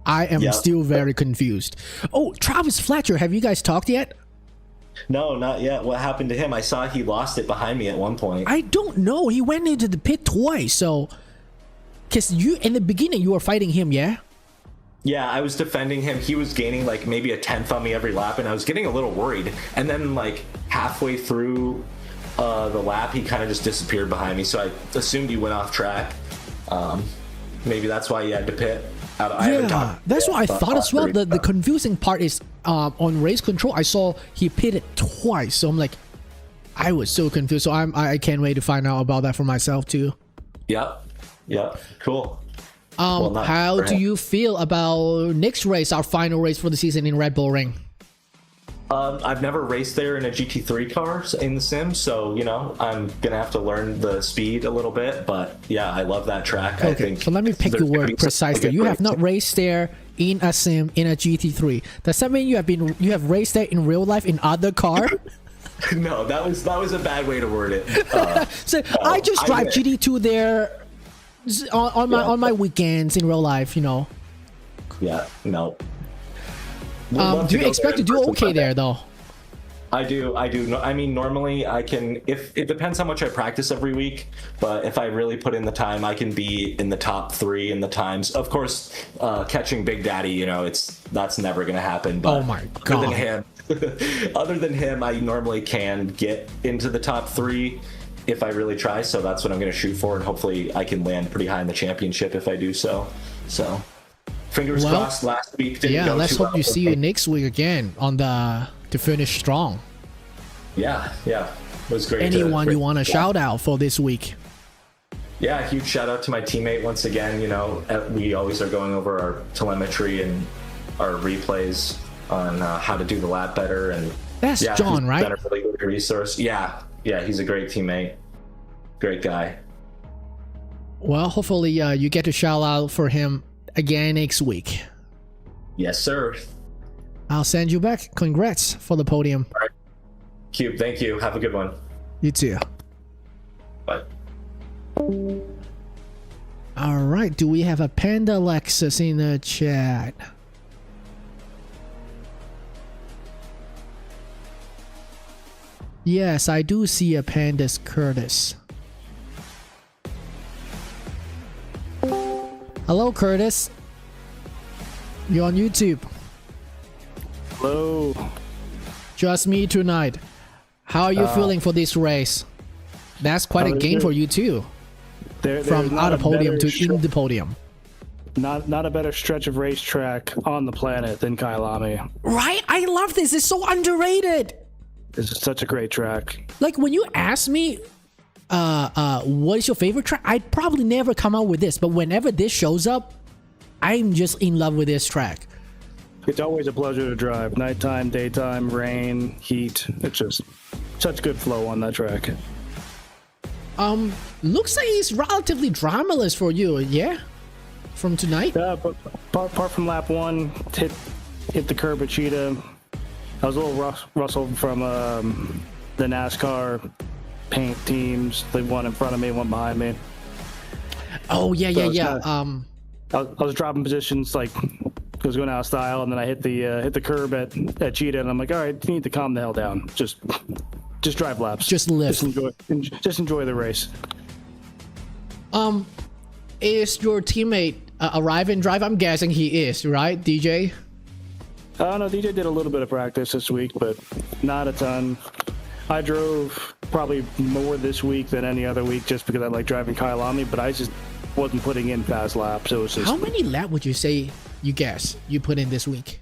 I am still very confused. Oh, Travis Fletcher, have you guys talked yet? No, not yet. What happened to him? I saw he lost it behind me at one point. I don't know. He went into the pit twice. So, because you in the beginning you were fighting him, yeah? Yeah, I was defending him. He was gaining like maybe a 10th on me every lap, and I was getting a little worried. And then like halfway through the lap, he kind of just disappeared behind me. So I assumed he went off track. Maybe that's why he had to pit. Yeah, that's what I thought as well. The confusing part is on race control, I saw he pitted twice. So I'm like, I was so confused. So I can't wait to find out about that for myself too. Yep, cool. How do you feel about next race, our final race for the season in Red Bull Ring? I've never raced there in a GT3 car in the sim, so you know I'm gonna have to learn the speed a little bit. But yeah, I love that track. Okay, I think so let me pick your word precisely. You have not raced there in a sim in a GT3. Does that mean you have raced there in real life in other car? No, that was a bad way to word it. So I just drive GT2 there on my weekends in real life, you know. Yeah, no. Do you expect to do okay there though? I do. I mean, normally I can, if it depends how much I practice every week, but if I really put in the time, I can be in the top 3 in the times. Of course, catching Big Daddy, you know, that's never going to happen. But oh my God. Other than him, I normally can get into the top 3 if I really try. So that's what I'm going to shoot for. And hopefully I can land pretty high in the championship if I do so. So fingers crossed. Last week didn't go let's too hope well you see you next week again to finish strong. Yeah, it was great. Anyone you want to shout out for this week? Yeah, a huge shout out to my teammate once again. You know, we always are going over our telemetry and our replays on how to do the lap better. And that's John, right? Been a really good resource. Yeah, he's a great teammate, great guy. Well, hopefully you get to shout out for him again next week. Yes, sir. I'll send you back. Congrats for the podium. All right. Cube, thank you. Have a good one. You too. Bye. All right. Do we have a Panda Lexus in the chat? Yes, I do see a Pandas Curtis. Hello, Curtis. You're on YouTube. Hello. Just me tonight. How are you feeling for this race? That's quite a gain for you too. From out of podium to in the podium. Not a better stretch of racetrack on the planet than Kyalami. Right? I love this. It's so underrated. This is such a great track. Like when you ask me what is your favorite track, I'd probably never come out with this, but whenever this shows up, I'm just in love with this track. It's always a pleasure to drive. Nighttime, daytime, rain, heat. It's just such good flow on that track. Looks like it's relatively dramaless for you, yeah? From tonight? Yeah, but apart from lap 1, hit the curb at Cheetah. I was a little rustled from the NASCAR paint teams. They one in front of me, one behind me. Oh yeah, So yeah. I was dropping positions, like I was going out of style, and then I hit the curb at Cheetah, and I'm like, all right, you need to calm the hell down. Just drive laps. Just live. Just enjoy the race. Is your teammate arrive and drive? I'm guessing he is, right, DJ? No, DJ did a little bit of practice this week, but not a ton. I drove probably more this week than any other week just because I like driving Kyalami, but I just wasn't putting in fast laps. It was just... How many laps would you say you put in this week?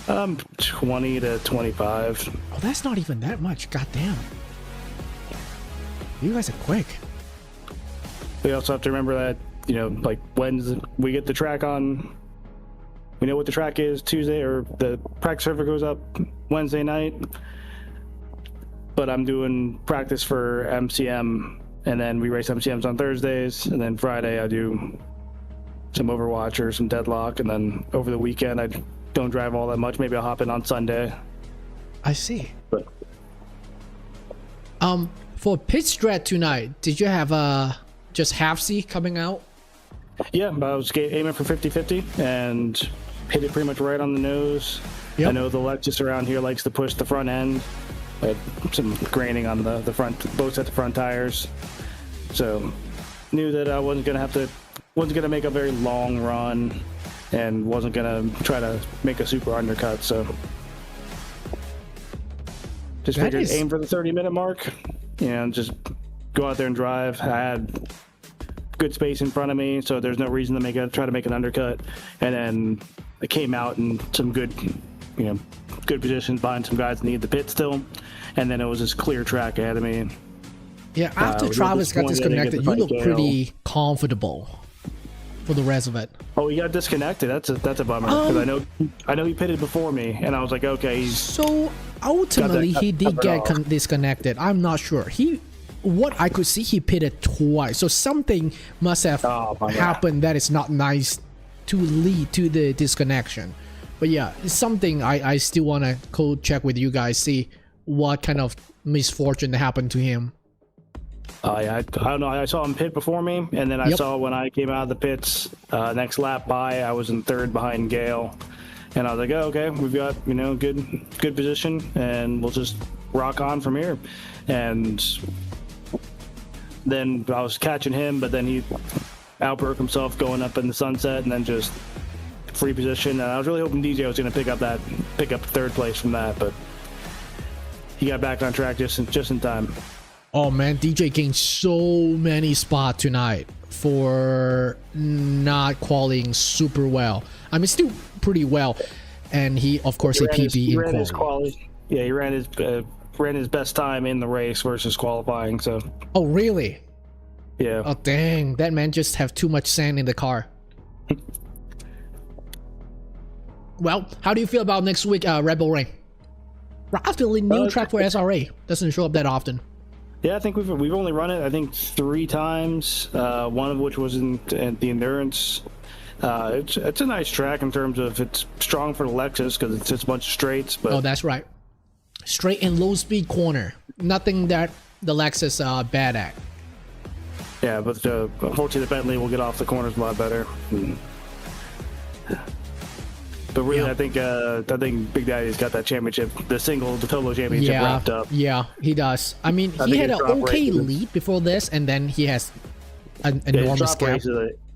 20 to 25. Oh, that's not even that much. Goddamn. You guys are quick. We also have to remember that, like when we get the track on, we know what the track is Tuesday, or the practice server goes up Wednesday night. But I'm doing practice for MCM, and then we race MCMs on Thursdays, and then Friday I do some Overwatch or some Deadlock, and then over the weekend I don't drive all that much. Maybe I'll hop in on Sunday. I see. But for pit strat tonight, did you have just half C coming out? yeah, I was aiming for 50-50 and hit it pretty much right on the nose. Yep. I know the Lexus around here likes to push the front end. I had some graining on the front, both sets of front tires. So knew that I wasn't gonna make a very long run, and wasn't gonna try to make a super undercut. So just figured aim for the 30-minute mark, and just go out there and drive. I had good space in front of me, so there's no reason to try to make an undercut. And then I came out in some good positions behind some guys that need the pit still, and then it was this clear track ahead of me. Yeah, after Travis got disconnected, you look pretty comfortable for the rest of it. Oh, he got disconnected. That's a bummer, because I know he pitted before me, and I was like, okay. So ultimately, he did get disconnected. I'm not sure. What I could see, he pitted twice. So something must have happened that is not nice to lead to the disconnection. But yeah, it's something I still want to code check with you guys, see what kind of misfortune happened to him. I don't know. I saw him pit before me, and then I saw when I came out of the pits, next lap by, I was in third behind Gale, and I was like, oh, okay, we've got good position, and we'll just rock on from here. And then I was catching him, but then he outbroke himself going up in the sunset, and then just free position. And I was really hoping DJ was going to pick up third place from that, but he got back on track just in time. Oh man, DJ gained so many spots tonight for not qualifying super well. I mean, still pretty well, and he of course a PB in quality. Yeah, he ran his best time in the race versus qualifying. So. Oh really? Yeah. Oh dang, that man just have too much sand in the car. Well, how do you feel about next week, Red Bull Ring? Relatively new track for SRA. Doesn't show up that often. Yeah, I think we've only run it 3 times. One of which was in the endurance. It's a nice track in terms of it's strong for the Lexus because it's just a bunch of straights. But oh, that's right. Straight and low speed corner. Nothing that the Lexus bad at. Yeah, but unfortunately the Bentley will get off the corners a lot better. But really, yeah. I think Big Daddy's got that championship, the total championship wrapped up. Yeah, he does. I mean, he had an okay lead before this, and then he has an enormous gap.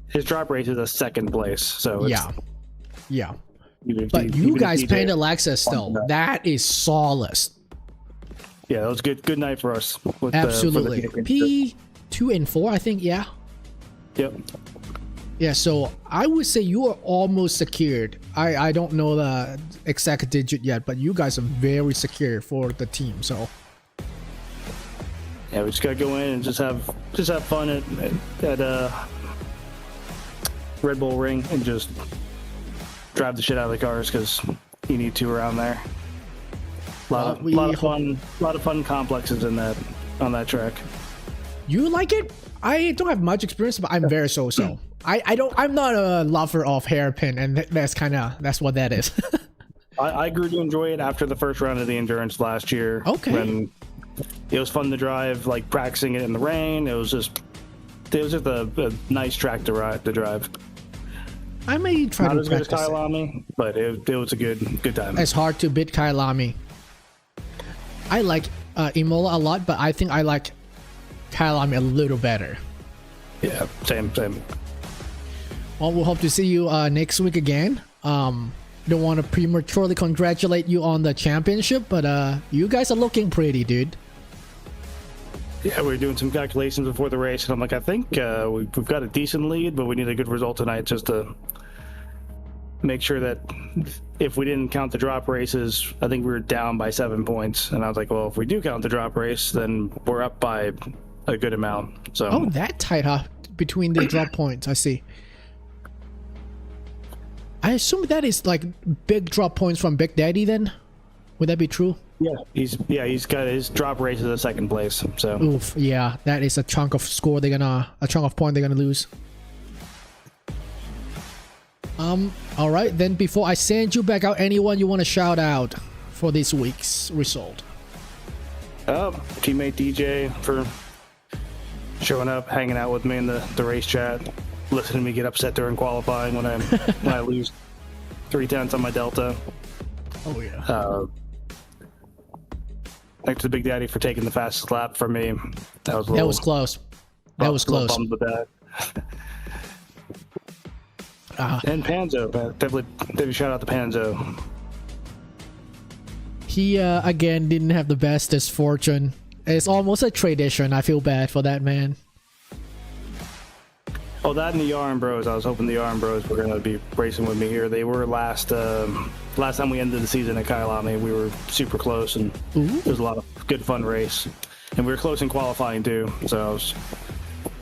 His drop race is a second place, so yeah. But you guys painted Lexus still. That is solace. Yeah, that was good night for us. Absolutely. P2 and 4, I think. Yeah. Yep. Yeah, so I would say you are almost secured. I don't know the exact digit yet, but you guys are very secure for the team. So yeah, we just gotta go in and just have fun at Red Bull Ring and just drive the shit out of the cars because you need to around there. A lot of fun complexes on that track. You like it? I don't have much experience, but I'm very so-so. I'm not a lover of hairpin, and that's what that is. I grew to enjoy it after the first round of the endurance last year. Okay. When it was fun to drive, like practicing it in the rain. It was just a nice track to drive. I may try Not to as good as practice it. Kyalami, but it was a good time. It's hard to beat Kyalami. I like Imola a lot, but I think I like Kyalami a little better. Yeah, same. Well, we'll hope to see you next week again. Don't want to prematurely congratulate you on the championship, but you guys are looking pretty, dude. Yeah, we were doing some calculations before the race, and I'm like, I think we've got a decent lead, but we need a good result tonight just to make sure that if we didn't count the drop races, I think we were down by 7 points. And I was like, well, if we do count the drop race, then we're up by a good amount. So Oh, that tight, huh? Between the drop points, I see. I assume that is like big drop points from Big Daddy then? Would that be true? yeah, he's got his drop race in the second place. So Oof, yeah, that is a chunk of point they're gonna lose. All right, then before I send you back out, anyone you want to shout out for this week's result? teammate DJ for showing up, hanging out with me in the race chat, listening to me get upset during qualifying when I lose 3/10 on my delta. Oh yeah. Thanks to Big Daddy for taking the fastest lap for me. That was close. That was close. Bummed with that. And Panzo, definitely shout out to Panzo. He again didn't have the bestest fortune. It's almost a tradition. I feel bad for that man. Oh, that and the Yarn Bros. I was hoping the Yarn Bros were going to be racing with me here. They were last time we ended the season at Kyalami. We were super close, and it was a lot of good fun race. And we were close in qualifying too, so I was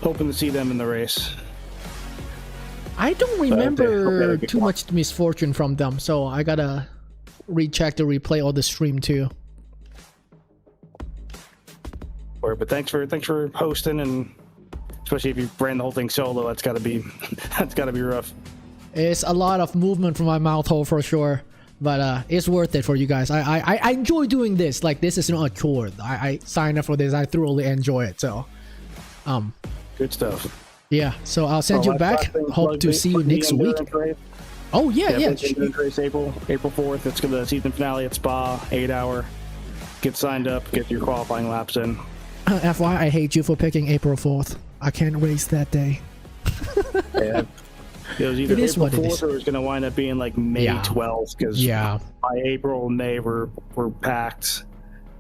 hoping to see them in the race. I don't remember too much misfortune from them, so I gotta recheck the replay or the stream too. But thanks for hosting, and especially if you ran the whole thing solo, that's gotta be rough. It's a lot of movement from my mouth hole for sure, but it's worth it for you guys. I enjoy doing this. Like, this is not a chore. I signed up for this. I thoroughly enjoy it. So, good stuff. Yeah. So I'll send you back. Hope to see you next week. Oh yeah. Race April 4th. It's the season finale at Spa. 8 hour. Get signed up. Get your qualifying laps in. FYI, I hate you for picking April 4th. I can't race that day. Yeah. It was either It is April what it 4th is. or it was going to wind up being like May 12th, because by April and May we're packed,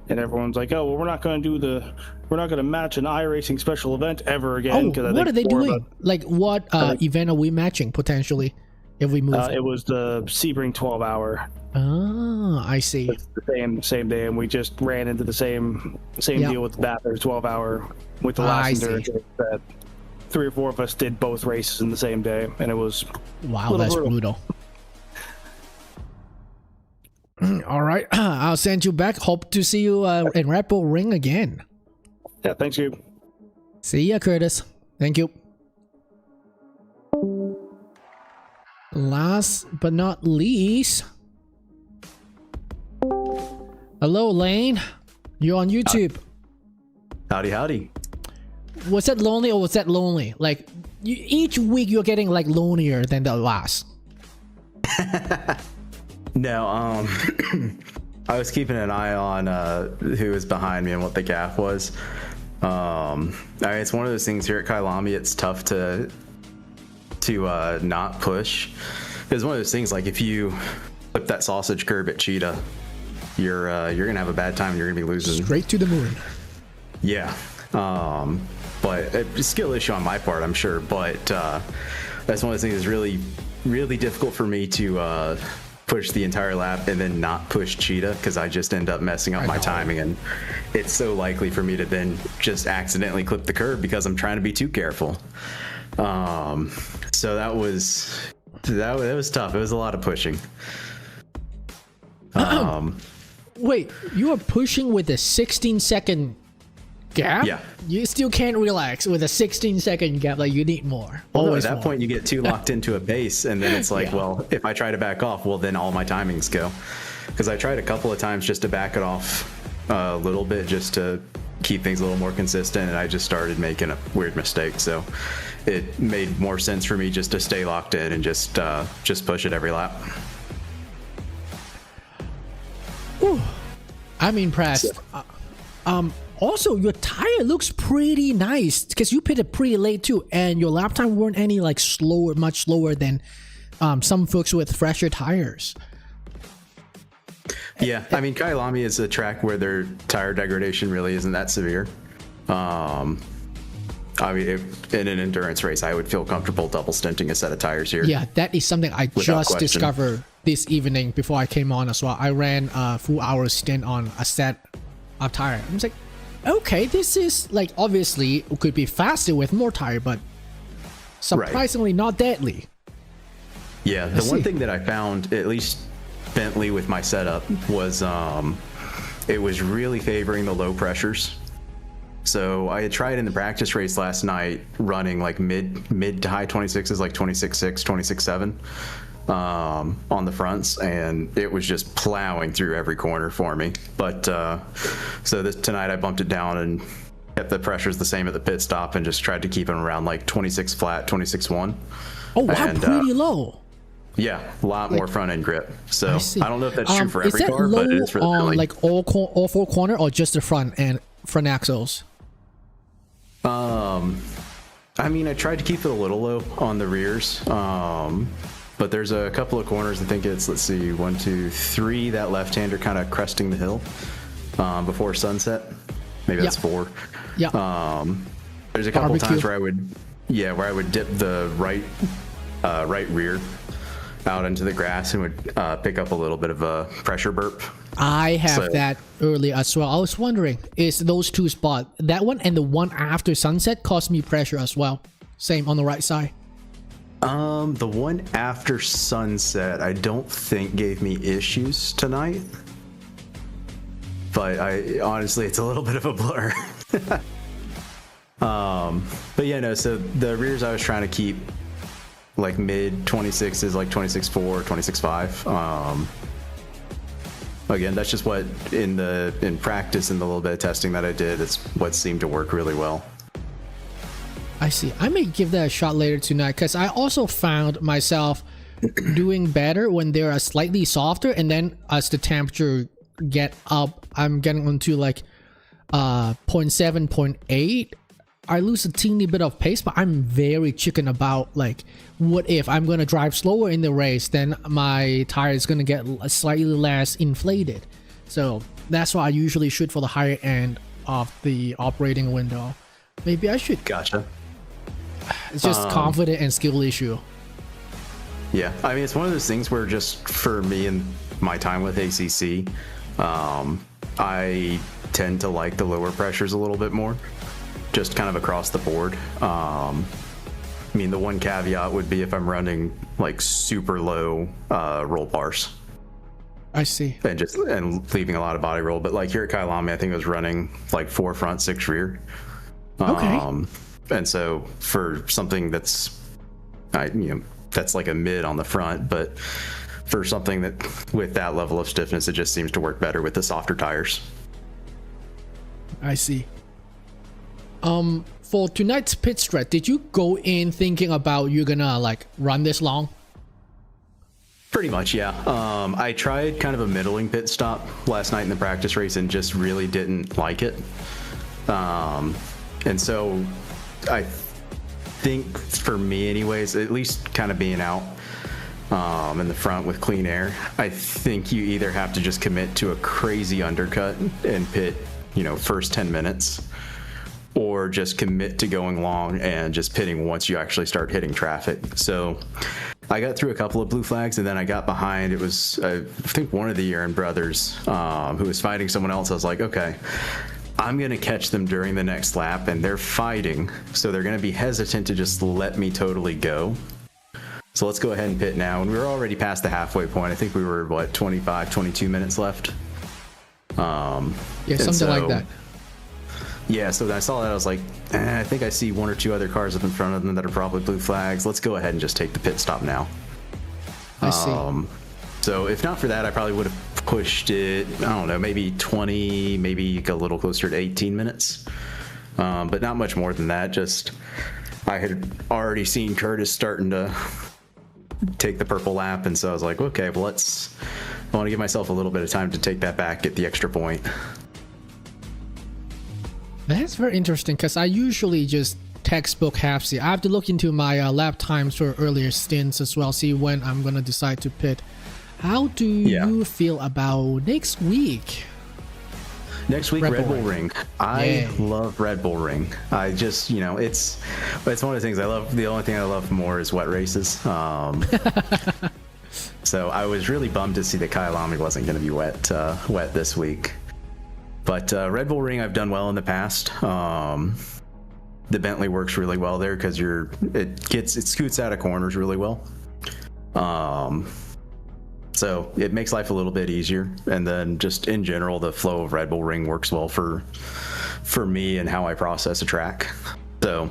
and everyone's like, oh well, we're not going to match an iRacing special event ever again. Oh, what are they doing? Like, what event are we matching potentially if we move? It was the Sebring 12 hour. Oh, I see. It's the same day, and we just ran into the same deal with the Bathurst 12 hour with the last endurance race that 3 or 4 of us did both races in the same day, and it was that's brutal. All right, I'll send you back. Hope to see you in Red Bull Ring again. Yeah, thanks you. See ya, Curtis. Thank you. Last but not least, hello Lane, you're on YouTube. Howdy. Was that lonely or was that lonely? Like, each week you're getting like lonelier than the last. No, I was keeping an eye on who was behind me and what the gap was. I mean, it's one of those things here at Kyalami. It's tough to not push. It's one of those things, like, if you flip that sausage curve at Cheetah, you're gonna have a bad time. You're gonna be losing straight to the moon. Yeah. But a skill issue on my part, I'm sure. But that's one of those things that's really, really difficult for me to push the entire lap and then not push Cheetah, because I just end up messing up my timing, and it's so likely for me to then just accidentally clip the curb because I'm trying to be too careful. So that was that was tough. It was a lot of pushing. Wait, you are pushing with a 16-second gap? Yeah. You still can't relax with a 16-second gap. Like, you need more. Well, no, at Always that more. point, you get too locked into a pace, and then it's like, Yeah. well, if I try to back off, well, then all my timings go. Because I tried a couple of times just to back it off a little bit, just to keep things a little more consistent, and I just started making a weird mistake. So it made more sense for me just to stay locked in and just push it every lap. I'm impressed. Also, your tire looks pretty nice because you pitted pretty late too, and your lap time weren't any like much slower than some folks with fresher tires. Yeah, I mean, Kyalami is a track where their tire degradation really isn't that severe. I mean, in an endurance race, I would feel comfortable double stinting a set of tires here. Yeah, that is something I just question. discovered this evening before I came on as well. I ran a full hour stint on a set of tire. I was like, okay, this is like, obviously it could be faster with more tire, but surprisingly not deadly. Yeah, the one thing that I found, at least Bentley with my setup, was it was really favoring the low pressures. So I had tried in the practice race last night running like mid to high 26s, like 26.6, 26.7 on the fronts, and it was just plowing through every corner for me. But so tonight I bumped it down and kept the pressures the same at the pit stop and just tried to keep them around like 26 flat, 26.1. Oh wow, And, pretty low. Yeah, a lot more front end grip. So see. I don't know if that's true for Is every that car, low but it is for the on Bentley. like all four corner or just the front and front axles? I mean, I tried to keep it a little low on the rears, but there's a couple of corners. I think it's, let's see, 1, 2, 3. That left-hander kind of cresting the hill before sunset. Maybe that's 4. Yeah. There's a couple Barbecue. times where I would dip the right rear out into the grass and would pick up a little bit of a pressure burp. I have that early as well. I was wondering, is those two spots, that one and the one after sunset, caused me pressure as well? Same on the right side. The one after sunset, I don't think gave me issues tonight. But I honestly, it's a little bit of a blur. But yeah, no, so the rears I was trying to keep like mid 26s, like 26.4, 26.5. Again, that's just what in practice and the little bit of testing that I did, it's what seemed to work really well. I see. I may give that a shot later tonight because I also found myself doing better when they are slightly softer, and then as the temperature get up, I'm getting onto like 0.7, 0.8. I lose a teeny bit of pace, but I'm very chicken about like, what if I'm gonna drive slower in the race, then my tire is gonna get slightly less inflated. So that's why I usually shoot for the higher end of the operating window. Maybe I should. Gotcha. It's just confidence and skill issue. Yeah, I mean, it's one of those things where just for me and my time with ACC, I tend to like the lower pressures a little bit more, just kind of across the board. I mean, the one caveat would be if I'm running like super low roll bars. I see. And leaving a lot of body roll. But like here at Kyalami, I think it was running like 4 front, 6 rear. Okay. And so for something that's, that's like a mid on the front, but for something that with that level of stiffness, it just seems to work better with the softer tires. I see. For tonight's pit strat, did you go in thinking about you're gonna like run this long? Pretty much, yeah. I tried kind of a middling pit stop last night in the practice race and just really didn't like it. And so I think for me anyways, at least kind of being out in the front with clean air, I think you either have to just commit to a crazy undercut and pit, first 10 minutes, or just commit to going long and just pitting once you actually start hitting traffic. So I got through a couple of blue flags, and then I got behind. It was, I think, one of the Aaron brothers who was fighting someone else. I was like, okay, I'm going to catch them during the next lap, and they're fighting, so they're going to be hesitant to just let me totally go. So let's go ahead and pit now. And we were already past the halfway point. I think we were, what, 25, 22 minutes left? Yeah, something like that. Yeah, so when I saw that, I was like, I think I see one or two other cars up in front of them that are probably blue flags. Let's go ahead and just take the pit stop now. I see. So if not for that, I probably would have pushed it, I don't know, maybe 20, maybe a little closer to 18 minutes. But not much more than that. Just, I had already seen Curtis starting to take the purple lap, and so I was like, okay, well, I want to give myself a little bit of time to take that back, get the extra point. That's very interesting, because I usually just textbook half-see. I have to look into my lap times for earlier stints as well, see when I'm going to decide to pit. How do you feel about next week? Next week, Red Bull Ring. I love Red Bull Ring. I just, you know, it's one of the things I love. The only thing I love more is wet races. So I was really bummed to see that Kyalami wasn't going to be wet this week. But Red Bull Ring, I've done well in the past. The Bentley works really well there because it scoots out of corners really well. So it makes life a little bit easier. And then just in general, the flow of Red Bull Ring works well for me and how I process a track. So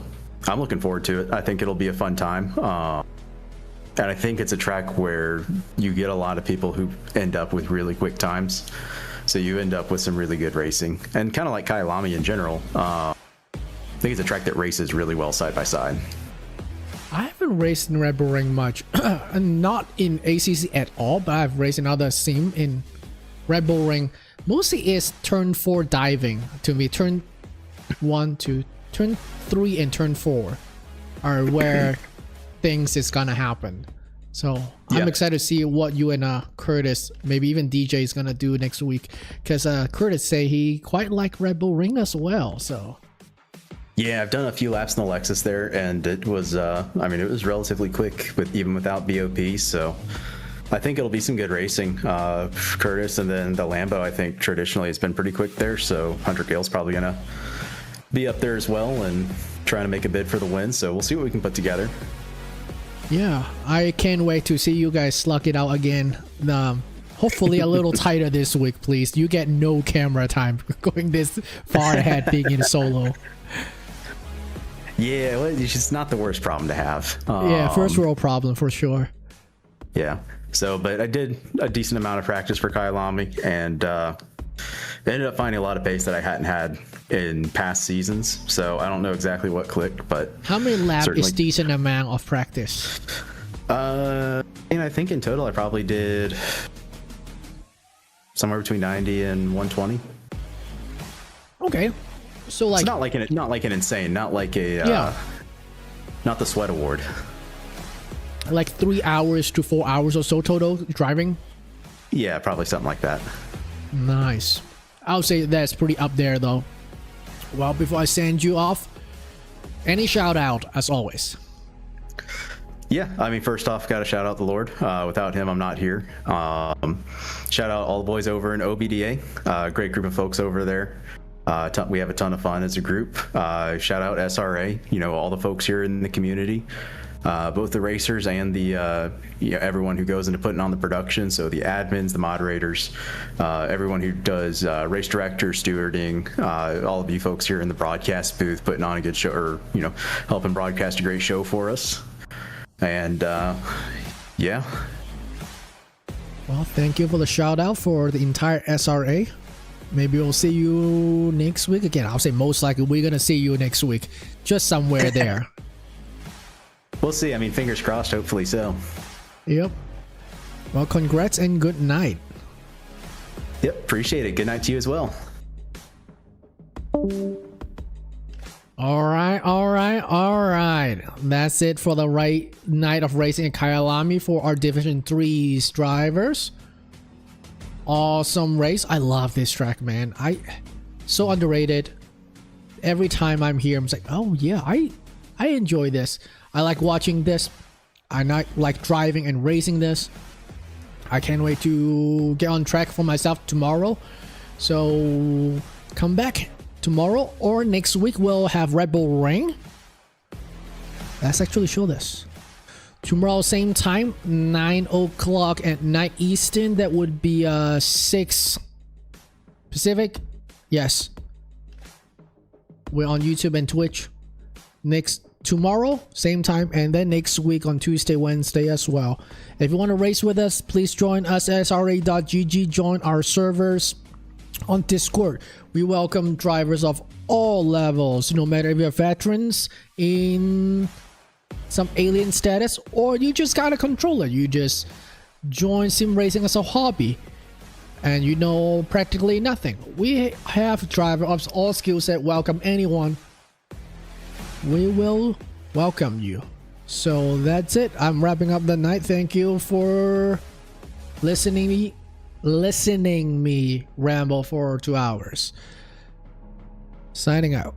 I'm looking forward to it. I think it'll be a fun time. And I think it's a track where you get a lot of people who end up with really quick times. So you end up with some really good racing. And kind of like Kyalami in general, I think it's a track that races really well side by side. I haven't raced in Red Bull Ring much, not in ACC at all, but I've raced in other sim in Red Bull Ring. Mostly is turn 4 diving to me. Turn 1 to turn 3 and turn 4 are where things is gonna happen. So I'm excited to see what you and Curtis, maybe even DJ, is gonna do next week, because Curtis say he quite like Red Bull Ring as well. So. Yeah, I've done a few laps in the Lexus there, and it was, I mean, it was relatively quick even without BOP, so I think it'll be some good racing. Curtis, and then the Lambo, I think traditionally has been pretty quick there, so Hunter Gale's probably going to be up there as well and trying to make a bid for the win, so we'll see what we can put together. Yeah, I can't wait to see you guys slug it out again. Hopefully a little tighter this week, please. You get no camera time going this far ahead being in solo. Yeah, well, it's just not the worst problem to have. Yeah, first world problem for sure. Yeah. So, but I did a decent amount of practice for Kyalami, and ended up finding a lot of pace that I hadn't had in past seasons. So I don't know exactly what clicked, but how many laps is decent amount of practice? And I think in total I probably did somewhere between 90 and 120. Okay. So like, it's not like an insane, not like a not the sweat award. Like 3 hours to 4 hours or so total driving. Yeah, probably something like that. Nice. I would say that's pretty up there though. Well, before I send you off, any shout out as always? Yeah, I mean, first off, got to shout out the Lord. Without him, I'm not here. Shout out all the boys over in OBDA. Great group of folks over there. We have a ton of fun as a group. Shout out SRA, you know, all the folks here in the community, both the racers and the everyone who goes into putting on the production. So the admins, the moderators, everyone who does race director, stewarding, all of you folks here in the broadcast booth putting on a good show, or helping broadcast a great show for us. And yeah. Well, thank you for the shout out for the entire SRA. Maybe we'll see you next week again. I'll say most likely we're gonna see you next week, just somewhere there. We'll see. I mean, fingers crossed. Hopefully so. Yep. Well, congrats and good night. Yep. Appreciate it. Good night to you as well. All right. That's it for the night of racing at Kyalami for our Division 3's drivers. Awesome race. I love this track, man. So underrated. Every time I'm here, I'm like, oh yeah, I enjoy this. I like watching this. I like driving and racing this. I can't wait to get on track for myself tomorrow. So come back tomorrow or next week. We'll have Red Bull Ring. Let's actually show this. Tomorrow, same time, 9 o'clock at night Eastern. That would be 6 Pacific. Yes. We're on YouTube and Twitch. Tomorrow, same time, and then next week on Tuesday, Wednesday as well. If you want to race with us, please join us at SRA.gg. Join our servers on Discord. We welcome drivers of all levels, no matter if you're veterans in some alien status or you just got a controller. You just join sim racing as a hobby and you know practically nothing. We have drivers of all skill set. Welcome anyone. We will welcome you. So that's it. I'm wrapping up the night. Thank you for listening me ramble for 2 hours. Signing out.